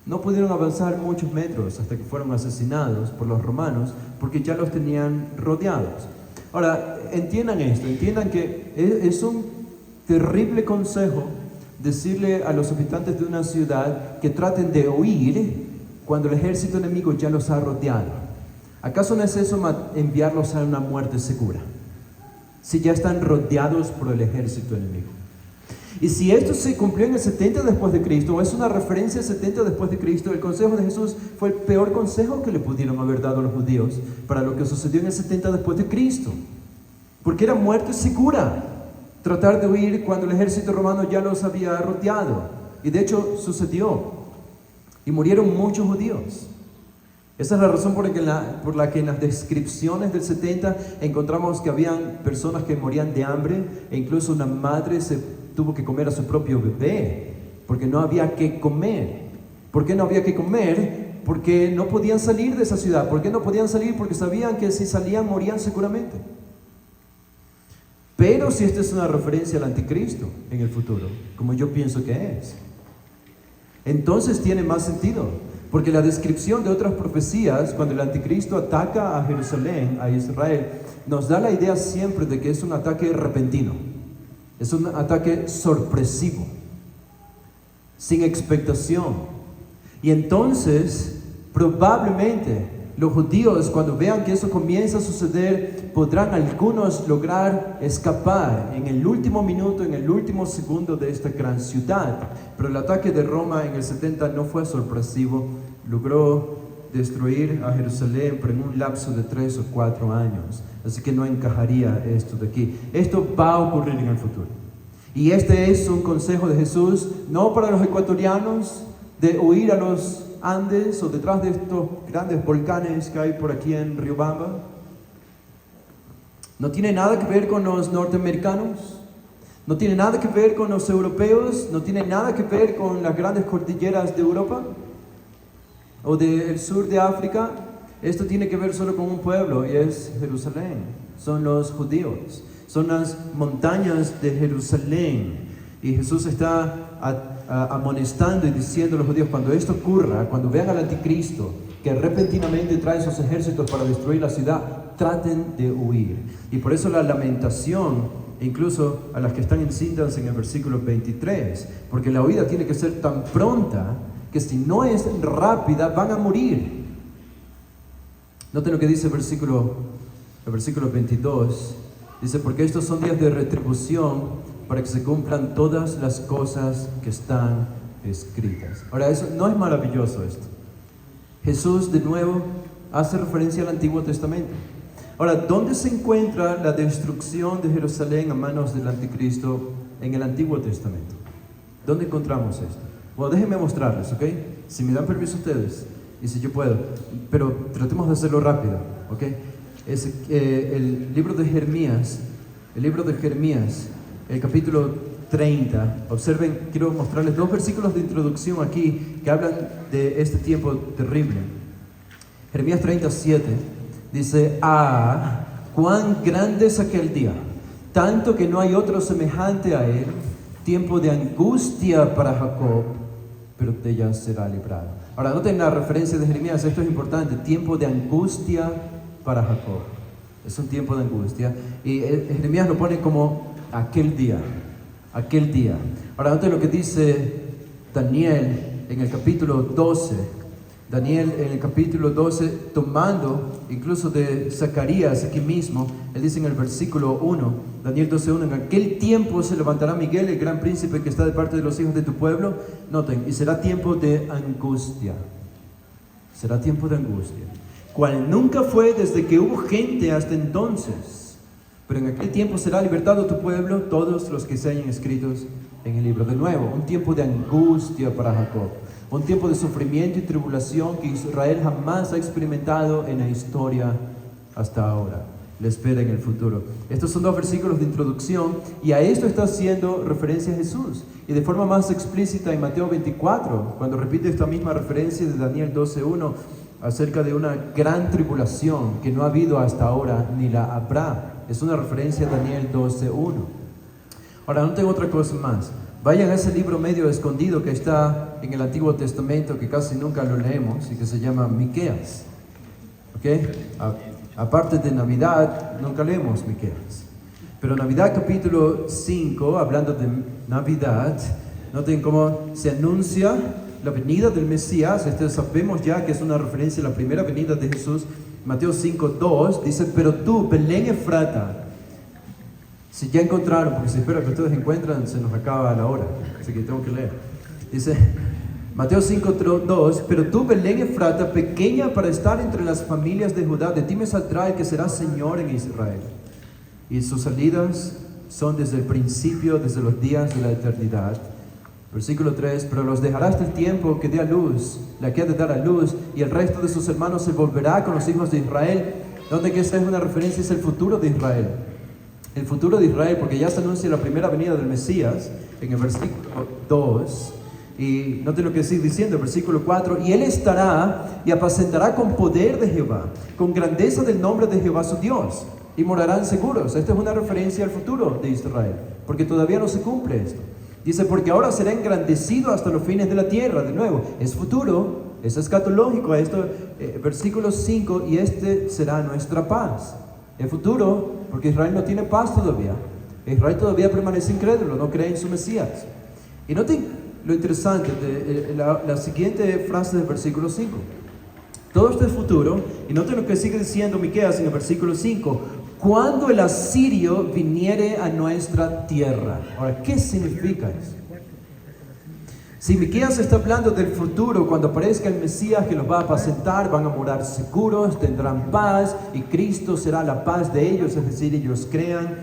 No pudieron avanzar muchos metros hasta que fueron asesinados por los romanos porque ya los tenían rodeados. Ahora, entiendan esto, entiendan que es un terrible consejo decirle a los habitantes de una ciudad que traten de huir cuando el ejército enemigo ya los ha rodeado. ¿Acaso no es eso enviarlos a una muerte segura? Si ya están rodeados por el ejército enemigo. Y si esto se cumplió en el 70 después de Cristo, o es una referencia al 70 después de Cristo, el consejo de Jesús fue el peor consejo que le pudieron haber dado a los judíos para lo que sucedió en el 70 después de Cristo. Porque era muerte segura tratar de huir cuando el ejército romano ya los había rodeado. Y de hecho sucedió. Y murieron muchos judíos. Esa es la razón por la que en las descripciones del 70 encontramos que habían personas que morían de hambre, e incluso una madre tuvo que comer a su propio bebé, porque no había que comer. ¿Por qué no había que comer? Porque no podían salir de esa ciudad. ¿Por qué no podían salir? Porque sabían que si salían morían seguramente. Pero si esta es una referencia al anticristo en el futuro, como yo pienso que es, entonces tiene más sentido. Porque la descripción de otras profecías, cuando el anticristo ataca a Jerusalén, a Israel, nos da la idea siempre de que es un ataque repentino. Es un ataque sorpresivo, sin expectación. Y entonces, probablemente, los judíos, cuando vean que eso comienza a suceder, podrán algunos lograr escapar en el último minuto, en el último segundo de esta gran ciudad. Pero el ataque de Roma en el 70 no fue sorpresivo. Logró destruir a Jerusalén, pero en un lapso de 3 o 4 años. Así que no encajaría esto de aquí. Esto va a ocurrir en el futuro. Y este es un consejo de Jesús, no para los ecuatorianos, de huir a los Andes o detrás de estos grandes volcanes que hay por aquí en Riobamba. No tiene nada que ver con los norteamericanos, no tiene nada que ver con los europeos, no tiene nada que ver con las grandes cordilleras de Europa o del sur de África. Esto tiene que ver solo con un pueblo, y es Jerusalén. Son los judíos, son las montañas de Jerusalén. Y Jesús está amonestando y diciendo a los judíos: cuando esto ocurra, cuando vean al anticristo que repentinamente trae sus ejércitos para destruir la ciudad, traten de huir. Y por eso la lamentación, incluso a las que están encintas en el versículo 23, porque la huida tiene que ser tan pronta que si no es rápida van a morir. Noten lo que dice el versículo 22. Dice: porque estos son días de retribución, para que se cumplan todas las cosas que están escritas. Ahora, eso no es maravilloso esto. Jesús de nuevo hace referencia al Antiguo Testamento. Ahora, ¿dónde se encuentra la destrucción de Jerusalén a manos del anticristo en el Antiguo Testamento? ¿Dónde encontramos esto? Bueno, déjenme mostrarles, ¿ok? Si me dan permiso ustedes, y si yo puedo, pero tratemos de hacerlo rápido, ¿ok? Es el libro de Jeremías, el capítulo 30. Observen, quiero mostrarles 2 versículos de introducción aquí que hablan de este tiempo terrible. Jeremías 37 dice: cuán grande es aquel día, tanto que no hay otro semejante a él, tiempo de angustia para Jacob, pero de ella será librado. Ahora, noten la referencia de Jeremías, esto es importante: tiempo de angustia para Jacob. Es un tiempo de angustia, y Jeremías lo pone como aquel día. Ahora, noten lo que dice Daniel en el capítulo 12. Daniel en el capítulo 12, tomando incluso de Zacarías aquí mismo, él dice en el versículo 1, Daniel 12:1: en aquel tiempo se levantará Miguel, el gran príncipe que está de parte de los hijos de tu pueblo. Noten: y será tiempo de angustia. Será tiempo de angustia, cual nunca fue desde que hubo gente hasta entonces. Pero en aquel tiempo será libertado tu pueblo, todos los que se hayan escritos en el libro. De nuevo, un tiempo de angustia para Jacob, un tiempo de sufrimiento y tribulación que Israel jamás ha experimentado en la historia hasta ahora. Le espera en el futuro. Estos son 2 versículos de introducción, y a esto está haciendo referencia Jesús, y de forma más explícita en Mateo 24, cuando repite esta misma referencia de Daniel 12:1 acerca de una gran tribulación que no ha habido hasta ahora ni la habrá. Es una referencia a Daniel 12:1. Ahora, no tengo otra cosa más. Vayan a ese libro medio escondido que está en el Antiguo Testamento, que casi nunca lo leemos, y que se llama Miqueas. ¿Ok? Aparte de Navidad, nunca leemos Miqueas. Pero Navidad capítulo 5, hablando de Navidad, noten cómo se anuncia la venida del Mesías. Sabemos ya que es una referencia a la primera venida de Jesús. Mateo 5:2 dice: pero tú, Belén Efrata, Si ya encontraron, porque si espero que ustedes encuentran, se nos acaba la hora, así que tengo que leer. Dice Mateo 5:2, pero tú, Belén Efrata, pequeña para estar entre las familias de Judá, de ti me saldrá el que será Señor en Israel. Y sus salidas son desde el principio, desde los días de la eternidad. Versículo 3, pero los dejará hasta el tiempo que dé a luz, la que ha de dar a luz, y el resto de sus hermanos se volverá con los hijos de Israel, donde que esta es una referencia, es el futuro de Israel. El futuro de Israel, porque ya se anuncia la primera venida del Mesías, en el versículo 2, y noten lo que sigue diciendo, el versículo 4, y él estará y apacentará con poder de Jehová, con grandeza del nombre de Jehová su Dios, y morarán seguros. Esta es una referencia al futuro de Israel, porque todavía no se cumple esto. Dice, porque ahora será engrandecido hasta los fines de la tierra. De nuevo, es futuro, es escatológico. Esto, versículo 5, y este será nuestra paz. Es futuro, porque Israel no tiene paz todavía. Israel todavía permanece incrédulo, no cree en su Mesías. Y noten lo interesante de la siguiente frase del versículo 5. Todo esto es futuro, y noten lo que sigue diciendo Miqueas en el versículo 5. Cuando el asirio viniere a nuestra tierra. Ahora, ¿qué significa eso? Si Miqueas está hablando del futuro, cuando aparezca el Mesías que los va a apacentar, van a morar seguros, tendrán paz, y Cristo será la paz de ellos, es decir, ellos crean.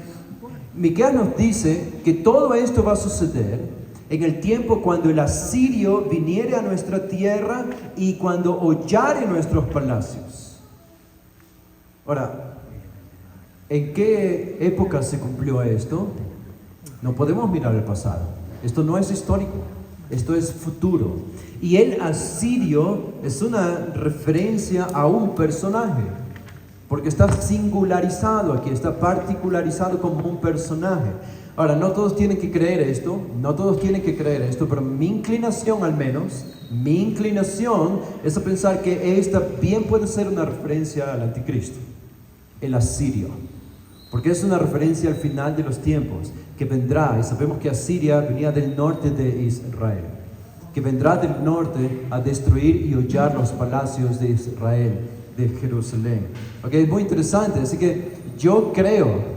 Miqueas nos dice que todo esto va a suceder en el tiempo cuando el asirio viniere a nuestra tierra y cuando hollare nuestros palacios. Ahora, ¿en qué época se cumplió esto? No podemos mirar el pasado. Esto no es histórico, esto es futuro. Y el asirio es una referencia a un personaje, porque está singularizado aquí, está particularizado como un personaje. Ahora, no todos tienen que creer esto, pero mi inclinación al menos, es a pensar que esta bien puede ser una referencia al anticristo, el asirio. Porque es una referencia al final de los tiempos, que vendrá, y sabemos que Asiria venía del norte de Israel, que vendrá del norte a destruir y hollar los palacios de Israel, de Jerusalén. Ok, es muy interesante, así que yo creo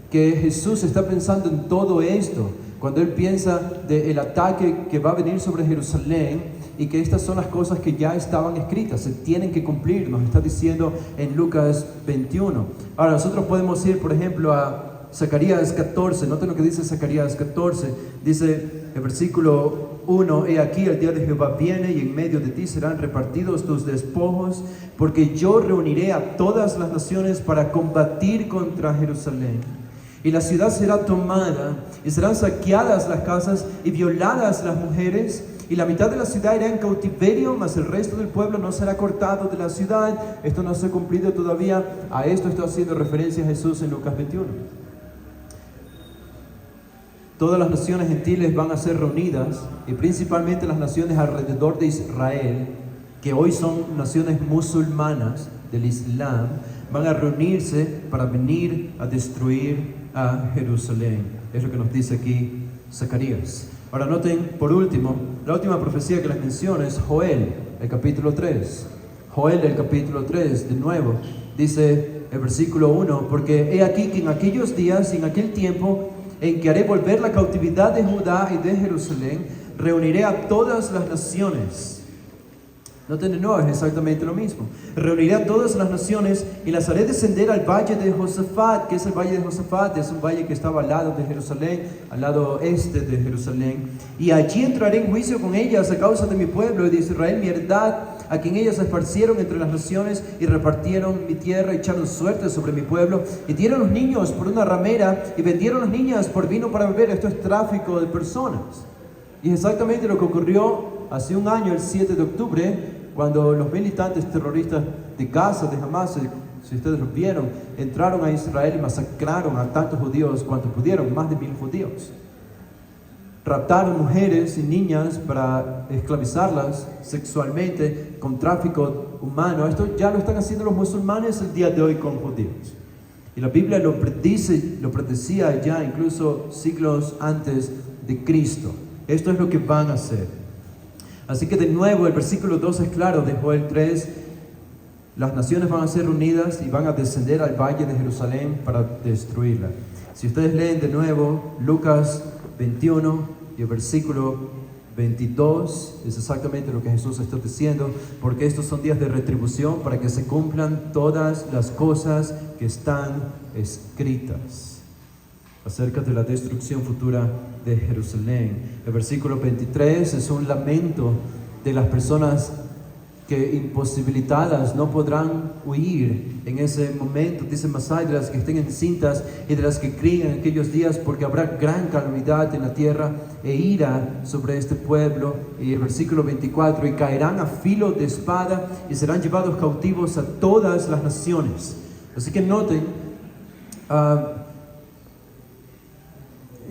que Jesús está pensando en todo esto, cuando Él piensa del ataque que va a venir sobre Jerusalén, y que estas son las cosas que ya estaban escritas, se tienen que cumplir, nos está diciendo en Lucas 21. Ahora, nosotros podemos ir, por ejemplo, a Zacarías 14, noten lo que dice Zacarías 14, dice el versículo 1, he aquí el día de Jehová viene y en medio de ti serán repartidos tus despojos, porque yo reuniré a todas las naciones para combatir contra Jerusalén. Y la ciudad será tomada, y serán saqueadas las casas y violadas las mujeres, y la mitad de la ciudad irá en cautiverio, mas el resto del pueblo no será cortado de la ciudad. Esto no se ha cumplido todavía. A esto está haciendo referencia Jesús en Lucas 21. Todas las naciones gentiles van a ser reunidas, y principalmente las naciones alrededor de Israel, que hoy son naciones musulmanas del Islam, van a reunirse para venir a destruir a Jerusalén. Es lo que nos dice aquí Zacarías. Ahora noten, por último, la última profecía que les menciono es Joel, el capítulo 3. Joel, el capítulo 3, de nuevo, dice el versículo 1, porque he aquí que en aquellos días y en aquel tiempo en que haré volver la cautividad de Judá y de Jerusalén, reuniré a todas las naciones. Noten de nuevo, es exactamente lo mismo. Reuniré a todas las naciones y las haré descender al valle de Josafat. ¿Qué es el valle de Josafat? Es un valle que estaba al lado de Jerusalén, al lado este de Jerusalén. Y allí entraré en juicio con ellas a causa de mi pueblo y de Israel, mi heredad, a quien ellas esparcieron entre las naciones y repartieron mi tierra, echaron suerte sobre mi pueblo, y dieron los niños por una ramera y vendieron las niñas por vino para beber. Esto es tráfico de personas. Y es exactamente lo que ocurrió hace un año, el 7 de octubre, cuando los militantes terroristas de Gaza, de Hamas, si ustedes lo vieron, entraron a Israel y masacraron a tantos judíos cuanto pudieron, más de 1000 judíos. Raptaron mujeres y niñas para esclavizarlas sexualmente con tráfico humano. Esto ya lo están haciendo los musulmanes el día de hoy con judíos. Y la Biblia lo predecía ya incluso siglos antes de Cristo. Esto es lo que van a hacer. Así que de nuevo el versículo 2 es claro de Joel 3. Las naciones van a ser reunidas y van a descender al valle de Jerusalén para destruirla. Si ustedes leen de nuevo Lucas 21 y el versículo 22, es exactamente lo que Jesús está diciendo, porque estos son días de retribución para que se cumplan todas las cosas que están escritas acerca de la destrucción futura de Jerusalén. El versículo 23 es un lamento de las personas que imposibilitadas no podrán huir en ese momento. Dice Masai, de las que estén encintas y de las que críen en aquellos días, porque habrá gran calamidad en la tierra e ira sobre este pueblo. Y el versículo 24, y caerán a filo de espada y serán llevados cautivos a todas las naciones. Así que noten,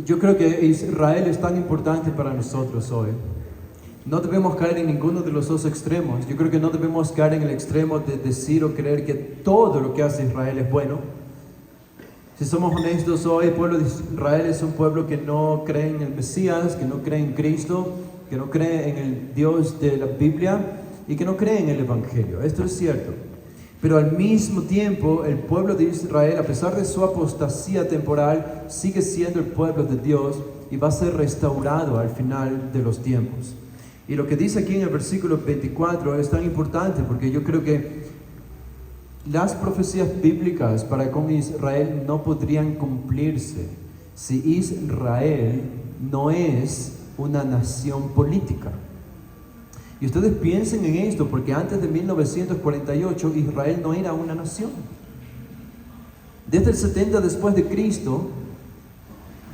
yo creo que Israel es tan importante para nosotros hoy. No debemos caer en ninguno de los dos extremos. Yo creo que no debemos caer en el extremo de decir o creer que todo lo que hace Israel es bueno. Si somos honestos hoy, el pueblo de Israel es un pueblo que no cree en el Mesías, que no cree en Cristo, que no cree en el Dios de la Biblia y que no cree en el Evangelio. Esto es cierto. Pero al mismo tiempo, el pueblo de Israel, a pesar de su apostasía temporal, sigue siendo el pueblo de Dios y va a ser restaurado al final de los tiempos. Y lo que dice aquí en el versículo 24 es tan importante porque yo creo que las profecías bíblicas para con Israel no podrían cumplirse si Israel no es una nación política. Y ustedes piensen en esto, porque antes de 1948 Israel no era una nación. Desde el 70 después de Cristo,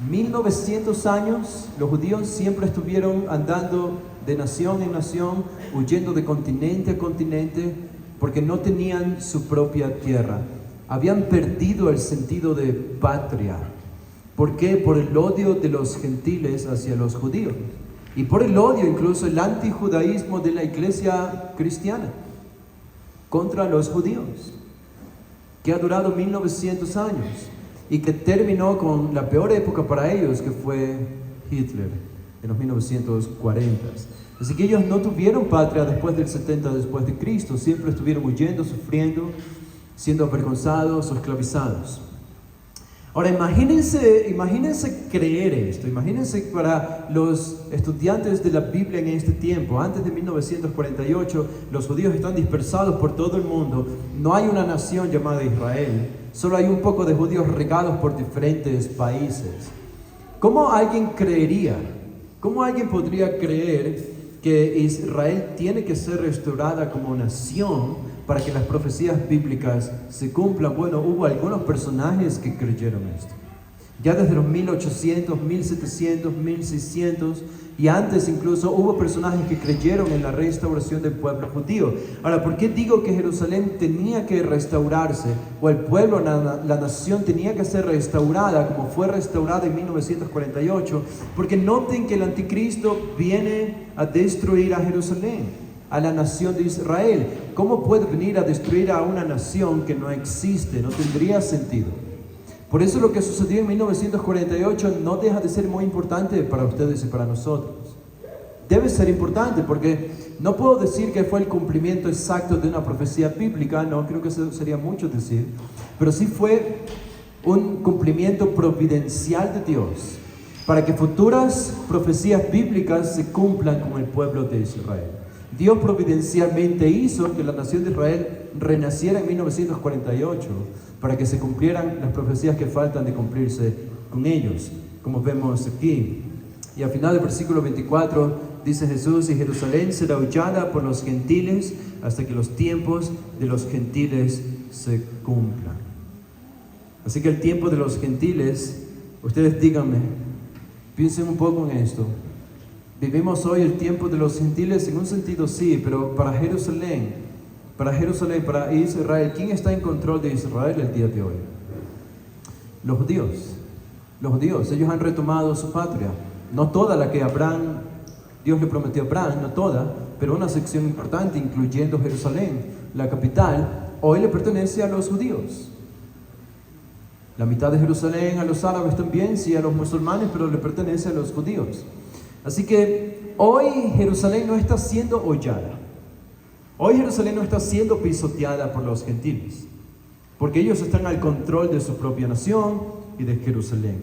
1900 años, los judíos siempre estuvieron andando de nación en nación, huyendo de continente a continente, porque no tenían su propia tierra. Habían perdido el sentido de patria. ¿Por qué? Por el odio de los gentiles hacia los judíos. Y por el odio, incluso el antijudaísmo de la iglesia cristiana contra los judíos, que ha durado 1900 años y que terminó con la peor época para ellos, que fue Hitler, en los 1940. Así que ellos no tuvieron patria después del 70 después de Cristo, siempre estuvieron huyendo, sufriendo, siendo avergonzados o esclavizados. Ahora imagínense creer esto, imagínense para los estudiantes de la Biblia en este tiempo, antes de 1948, los judíos están dispersados por todo el mundo, no hay una nación llamada Israel, solo hay un poco de judíos regados por diferentes países. ¿Cómo alguien creería? ¿Cómo alguien podría creer que Israel tiene que ser restaurada como nación para que las profecías bíblicas se cumplan? Bueno, hubo algunos personajes que creyeron esto. Ya desde los 1800, 1700, 1600 y antes incluso hubo personajes que creyeron en la restauración del pueblo judío. Ahora, ¿por qué digo que Jerusalén tenía que restaurarse? O el pueblo, la nación tenía que ser restaurada como fue restaurada en 1948. Porque noten que el anticristo viene a destruir a Jerusalén, a la nación de Israel. ¿Cómo puede venir a destruir a una nación que no existe? No tendría sentido. Por eso lo que sucedió en 1948 no deja de ser muy importante para ustedes y para nosotros. Debe ser importante porque no puedo decir que fue el cumplimiento exacto de una profecía bíblica, no, creo que eso sería mucho decir, pero sí fue un cumplimiento providencial de Dios para que futuras profecías bíblicas se cumplan con el pueblo de Israel. Dios providencialmente hizo que la nación de Israel renaciera en 1948 para que se cumplieran las profecías que faltan de cumplirse con ellos, como vemos aquí. Y al final del versículo 24 dice Jesús: y Jerusalén será hollada por los gentiles hasta que los tiempos de los gentiles se cumplan. Así que el tiempo de los gentiles, ustedes díganme, piensen un poco en esto. Vivimos hoy el tiempo de los gentiles en un sentido sí, pero para Jerusalén, para Israel, ¿quién está en control de Israel el día de hoy? Los judíos, ellos han retomado su patria, no toda la que Dios le prometió a Abraham, no toda, pero una sección importante, incluyendo Jerusalén, la capital, hoy le pertenece a los judíos. La mitad de Jerusalén a los árabes también, sí, a los musulmanes, pero le pertenece a los judíos. Así que hoy Jerusalén no está siendo hollada. Hoy Jerusalén no está siendo pisoteada por los gentiles, porque ellos están al control de su propia nación, y de Jerusalén.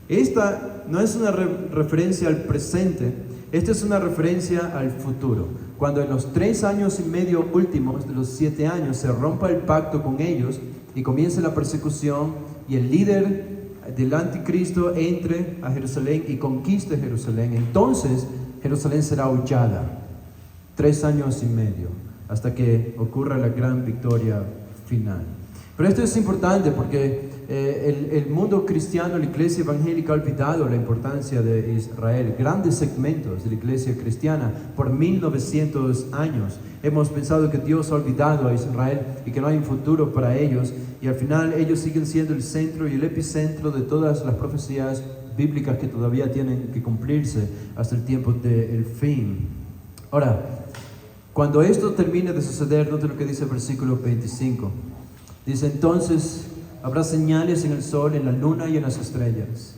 Esta no es una referencia al presente, esta es una referencia al futuro. Cuando en los 3 años y medio últimos de los 7 años se rompa el pacto con ellos y comience la persecución y el líder del anticristo entre a Jerusalén y conquiste Jerusalén, entonces Jerusalén será hollada 3 años y medio hasta que ocurra la gran victoria final. Pero esto es importante porque el mundo cristiano, la iglesia evangélica ha olvidado la importancia de Israel. Grandes segmentos de la iglesia cristiana por 1900 años hemos pensado que Dios ha olvidado a Israel y que no hay un futuro para ellos, y al final ellos siguen siendo el centro y el epicentro de todas las profecías bíblicas que todavía tienen que cumplirse hasta el tiempo del fin. Ahora, cuando esto termine de suceder, note lo que dice el versículo 25. Dice, entonces habrá señales en el sol, en la luna y en las estrellas.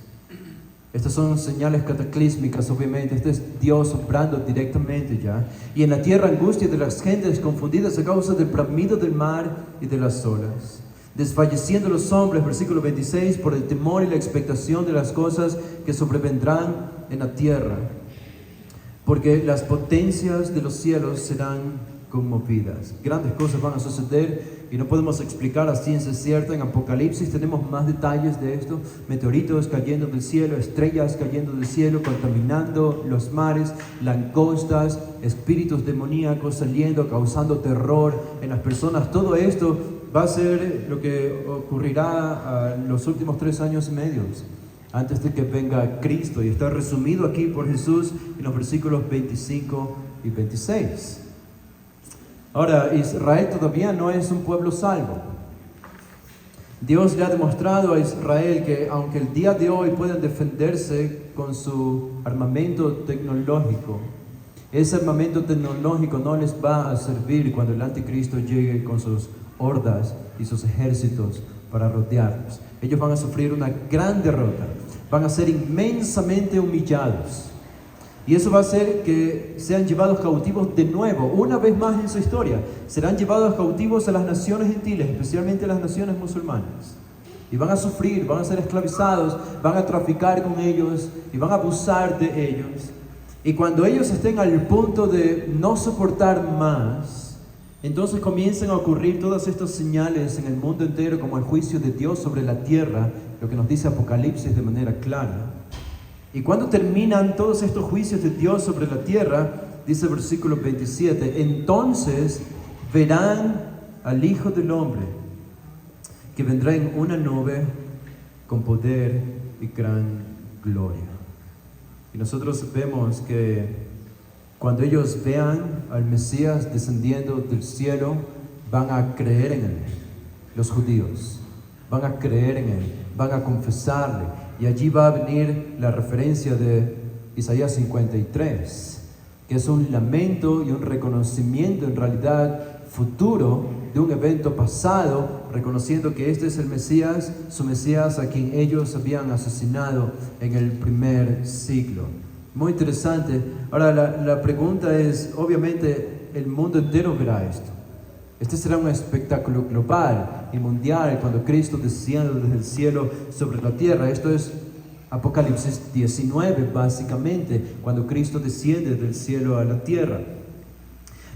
Estas son señales cataclísmicas, obviamente. Este es Dios obrando directamente ya. Y en la tierra angustia de las gentes confundidas a causa del bramido del mar y de las olas. Desfalleciendo los hombres, versículo 26, por el temor y la expectación de las cosas que sobrevendrán en la tierra. Porque las potencias de los cielos serán conmovidas. Grandes cosas van a suceder y no podemos explicar a ciencia cierta. En Apocalipsis tenemos más detalles de esto: meteoritos cayendo del cielo, estrellas cayendo del cielo, contaminando los mares, langostas, espíritus demoníacos saliendo, causando terror en las personas. Todo esto va a ser lo que ocurrirá en los últimos 3 años y medio antes de que venga Cristo, y está resumido aquí por Jesús en los versículos 25 y 26. Ahora, Israel todavía no es un pueblo salvo. Dios le ha demostrado a Israel que aunque el día de hoy puedan defenderse con su armamento tecnológico, ese armamento tecnológico no les va a servir cuando el anticristo llegue con sus hordas y sus ejércitos para rodearlos. Ellos van a sufrir una gran derrota, van a ser inmensamente humillados. Y eso va a hacer que sean llevados cautivos de nuevo, una vez más en su historia. Serán llevados cautivos a las naciones gentiles, especialmente a las naciones musulmanas. Y van a sufrir, van a ser esclavizados, van a traficar con ellos y van a abusar de ellos. Y cuando ellos estén al punto de no soportar más, entonces comienzan a ocurrir todas estas señales en el mundo entero, como el juicio de Dios sobre la tierra, lo que nos dice Apocalipsis de manera clara. Y cuando terminan todos estos juicios de Dios sobre la tierra, dice el versículo 27, entonces verán al Hijo del Hombre, que vendrá en una nube con poder y gran gloria. Y nosotros vemos que cuando ellos vean al Mesías descendiendo del cielo, van a creer en Él. Los judíos van a creer en Él, van a confesarle. Y allí va a venir la referencia de Isaías 53, que es un lamento y un reconocimiento en realidad futuro de un evento pasado, reconociendo que este es el Mesías, su Mesías a quien ellos habían asesinado en el primer siglo. Muy interesante. Ahora la pregunta es, obviamente el mundo entero verá esto. Este será un espectáculo global y mundial cuando Cristo descienda desde el cielo sobre la tierra. Esto es Apocalipsis 19, básicamente, cuando Cristo desciende del cielo a la tierra.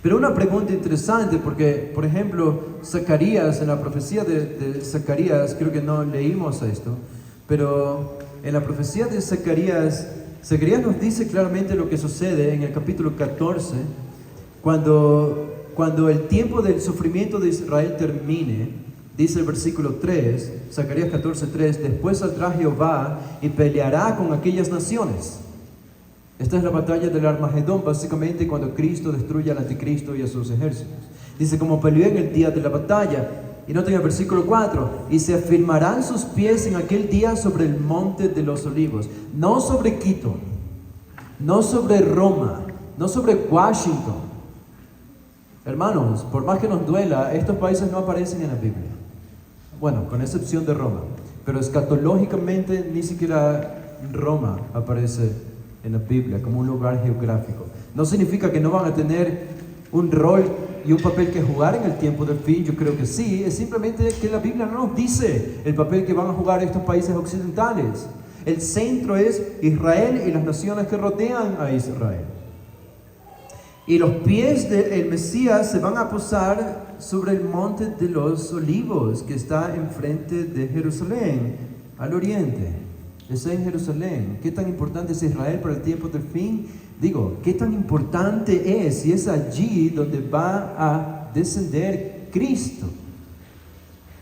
Pero una pregunta interesante, porque, por ejemplo, Zacarías, en la profecía de Zacarías, creo que no leímos esto, pero en la profecía de Zacarías, Zacarías nos dice claramente lo que sucede en el capítulo 14, cuando el tiempo del sufrimiento de Israel termine. Dice el versículo 3, Zacarías 14:3, después saldrá Jehová y peleará con aquellas naciones. Esta es la batalla del Armagedón, básicamente cuando Cristo destruye al anticristo y a sus ejércitos. Dice, como peleó en el día de la batalla. Y noten el versículo 4, y se afirmarán sus pies en aquel día sobre el monte de los olivos, no sobre Quito, no sobre Roma, no sobre Washington. Hermanos, por más que nos duela, estos países no aparecen en la Biblia. Bueno, con excepción de Roma. Pero escatológicamente ni siquiera Roma aparece en la Biblia como un lugar geográfico. No significa que no van a tener un rol y un papel que jugar en el tiempo del fin, yo creo que sí, es simplemente que la Biblia no nos dice el papel que van a jugar estos países occidentales. El centro es Israel y las naciones que rodean a Israel. Y los pies del Mesías se van a posar sobre el monte de los olivos que está enfrente de Jerusalén, al oriente. Está en Jerusalén. ¿Qué tan importante es Israel para el tiempo del fin? Digo, ¿qué tan importante es si es allí donde va a descender Cristo?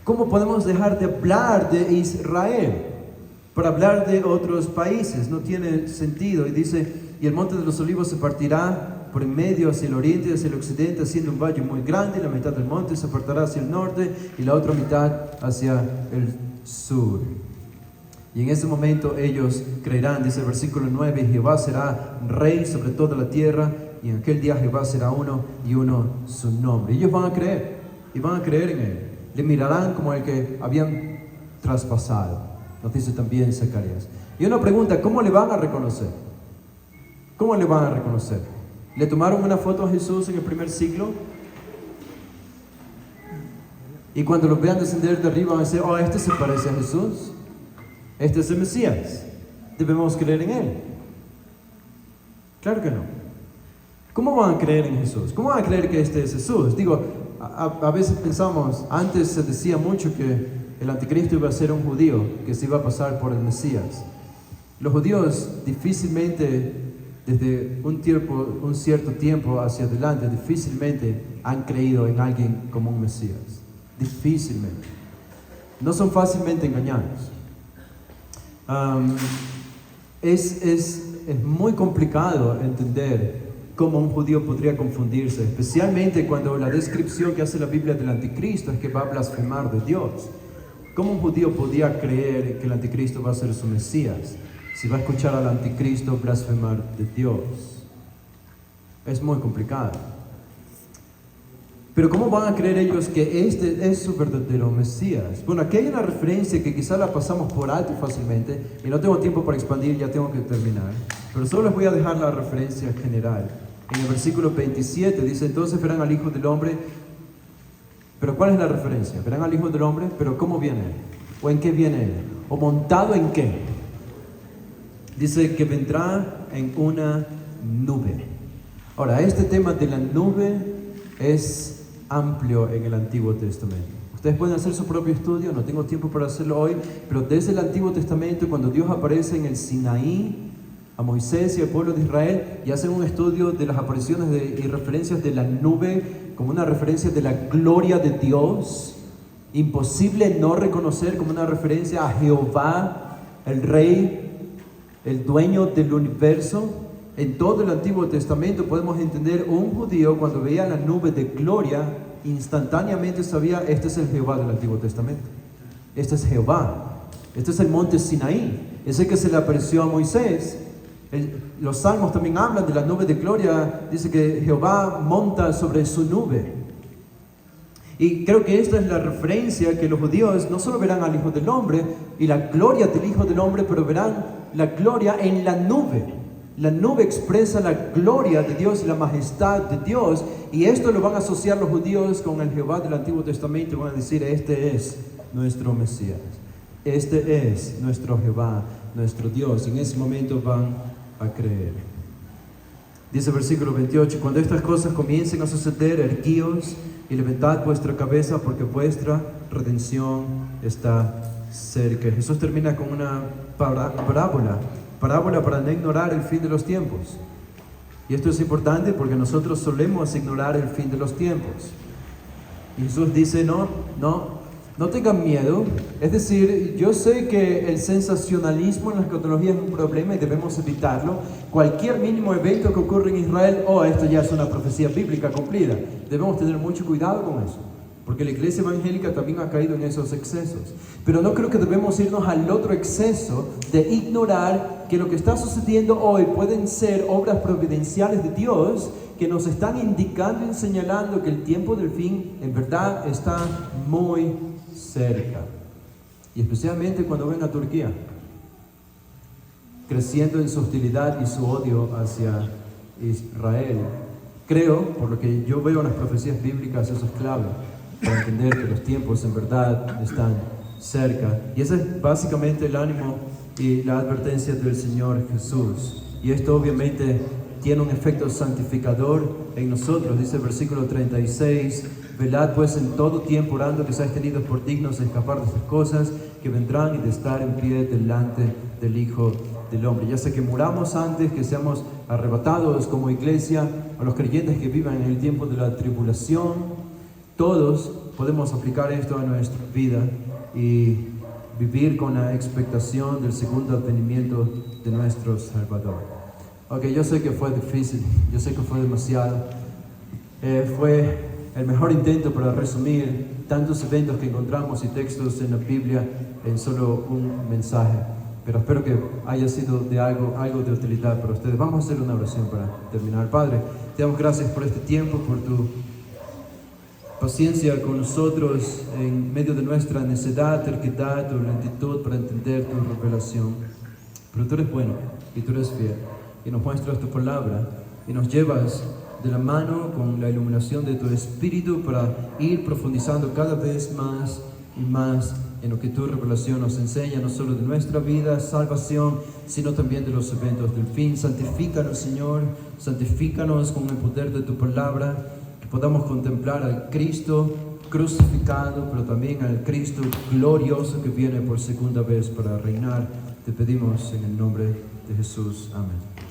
¿Cómo podemos dejar de hablar de Israel para hablar de otros países? No tiene sentido. Y dice, y el monte de los olivos se partirá por en medio hacia el oriente y hacia el occidente, haciendo un valle muy grande, y la mitad del monte se apartará hacia el norte y la otra mitad hacia el sur. Y en ese momento ellos creerán, dice el versículo 9, y Jehová será rey sobre toda la tierra, y en aquel día Jehová será uno y uno su nombre. Y ellos van a creer, y van a creer en él. Le mirarán como el que habían traspasado. Nos dice también Zacarías. Y una pregunta, ¿cómo le van a reconocer? ¿Cómo le van a reconocer? ¿Le tomaron una foto a Jesús en el primer siglo? Y cuando lo vean descender de arriba van a decir, oh, este se parece a Jesús. Este es el Mesías. Debemos creer en él. Claro que no. ¿Cómo van a creer en Jesús? ¿Cómo van a creer que este es Jesús? Digo, a veces pensamos, antes se decía mucho que el anticristo iba a ser un judío, que se iba a pasar por el Mesías. Los judíos difícilmente, desde un cierto tiempo hacia adelante, difícilmente han creído en alguien como un Mesías. Difícilmente. No son fácilmente engañados. Es muy complicado entender cómo un judío podría confundirse, especialmente cuando la descripción que hace la Biblia del anticristo es que va a blasfemar de Dios. ¿Cómo un judío podía creer que el anticristo va a ser su Mesías si va a escuchar al anticristo blasfemar de Dios? Es muy complicado. Pero ¿cómo van a creer ellos que este es su verdadero Mesías? Bueno, aquí hay una referencia que quizá la pasamos por alto fácilmente y no tengo tiempo para expandir, ya tengo que terminar. Pero solo les voy a dejar la referencia general. En el versículo 27 dice, entonces verán al Hijo del Hombre. ¿Pero cuál es la referencia? Verán al Hijo del Hombre, pero ¿cómo viene Él? ¿O en qué viene Él? ¿O montado en qué? Dice que vendrá en una nube. Ahora, este tema de la nube es amplio en el Antiguo Testamento. Ustedes pueden hacer su propio estudio, no tengo tiempo para hacerlo hoy, pero desde el Antiguo Testamento, cuando Dios aparece en el Sinaí a Moisés y al pueblo de Israel, y hacen un estudio de las apariciones y referencias de la nube como una referencia de la gloria de Dios, imposible no reconocer como una referencia a Jehová, el Rey, el dueño del universo. En todo el Antiguo Testamento podemos entender un judío cuando veía la nube de gloria, instantáneamente sabía, este es el Jehová del Antiguo Testamento. Este es Jehová. Este es el monte Sinaí. Ese que se le apareció a Moisés. Los salmos también hablan de la nube de gloria. Dice que Jehová monta sobre su nube. Y creo que esta es la referencia que los judíos no solo verán al Hijo del Hombre y la gloria del Hijo del Hombre, pero verán la gloria en la nube. La nube expresa la gloria de Dios y la majestad de Dios, y esto lo van a asociar los judíos con el Jehová del Antiguo Testamento y van a decir, este es nuestro Mesías, este es nuestro Jehová, nuestro Dios. Y en ese momento van a creer. Dice el versículo 28, cuando estas cosas comiencen a suceder, erguíos y levantad vuestra cabeza, porque vuestra redención está cerca. Jesús termina con una parábola para no ignorar el fin de los tiempos. Y esto es importante porque nosotros solemos ignorar el fin de los tiempos. Y Jesús dice, no tengan miedo. Es decir, yo sé que el sensacionalismo en la escatología es un problema y debemos evitarlo. Cualquier mínimo evento que ocurre en Israel, esto ya es una profecía bíblica cumplida. Debemos tener mucho cuidado con eso, porque la iglesia evangélica también ha caído en esos excesos. Pero no creo que debemos irnos al otro exceso de ignorar que lo que está sucediendo hoy pueden ser obras providenciales de Dios que nos están indicando y señalando que el tiempo del fin en verdad está muy cerca. Y especialmente cuando ven a Turquía creciendo en su hostilidad y su odio hacia Israel, Creo, por lo que yo veo en las profecías bíblicas, eso es clave para entender que los tiempos en verdad están cerca. Y ese es básicamente el ánimo y la advertencia del Señor Jesús. Y esto obviamente tiene un efecto santificador en nosotros. Dice el versículo 36, velad pues en todo tiempo orando que seáis tenidos por dignos de escapar de estas cosas que vendrán y de estar en pie delante del Hijo del Hombre. Ya sea que muramos antes, que seamos arrebatados como iglesia, a los creyentes que vivan en el tiempo de la tribulación, todos podemos aplicar esto a nuestra vida y vivir con la expectación del segundo advenimiento de nuestro Salvador. Ok, yo sé que fue difícil, yo sé que fue demasiado. Fue el mejor intento para resumir tantos eventos que encontramos y textos en la Biblia en solo un mensaje. Pero espero que haya sido de algo de utilidad para ustedes. Vamos a hacer una oración para terminar. Padre, te damos gracias por este tiempo, por tu paciencia con nosotros en medio de nuestra necedad, terquedad o lentitud para entender tu revelación. Pero tú eres bueno y tú eres fiel y nos muestras tu palabra y nos llevas de la mano con la iluminación de tu Espíritu para ir profundizando cada vez más y más en lo que tu revelación nos enseña, no solo de nuestra vida, salvación, sino también de los eventos del fin. Santifícanos, Señor, santifícanos con el poder de tu palabra, que podamos contemplar al Cristo crucificado, pero también al Cristo glorioso que viene por segunda vez para reinar. Te pedimos en el nombre de Jesús. Amén.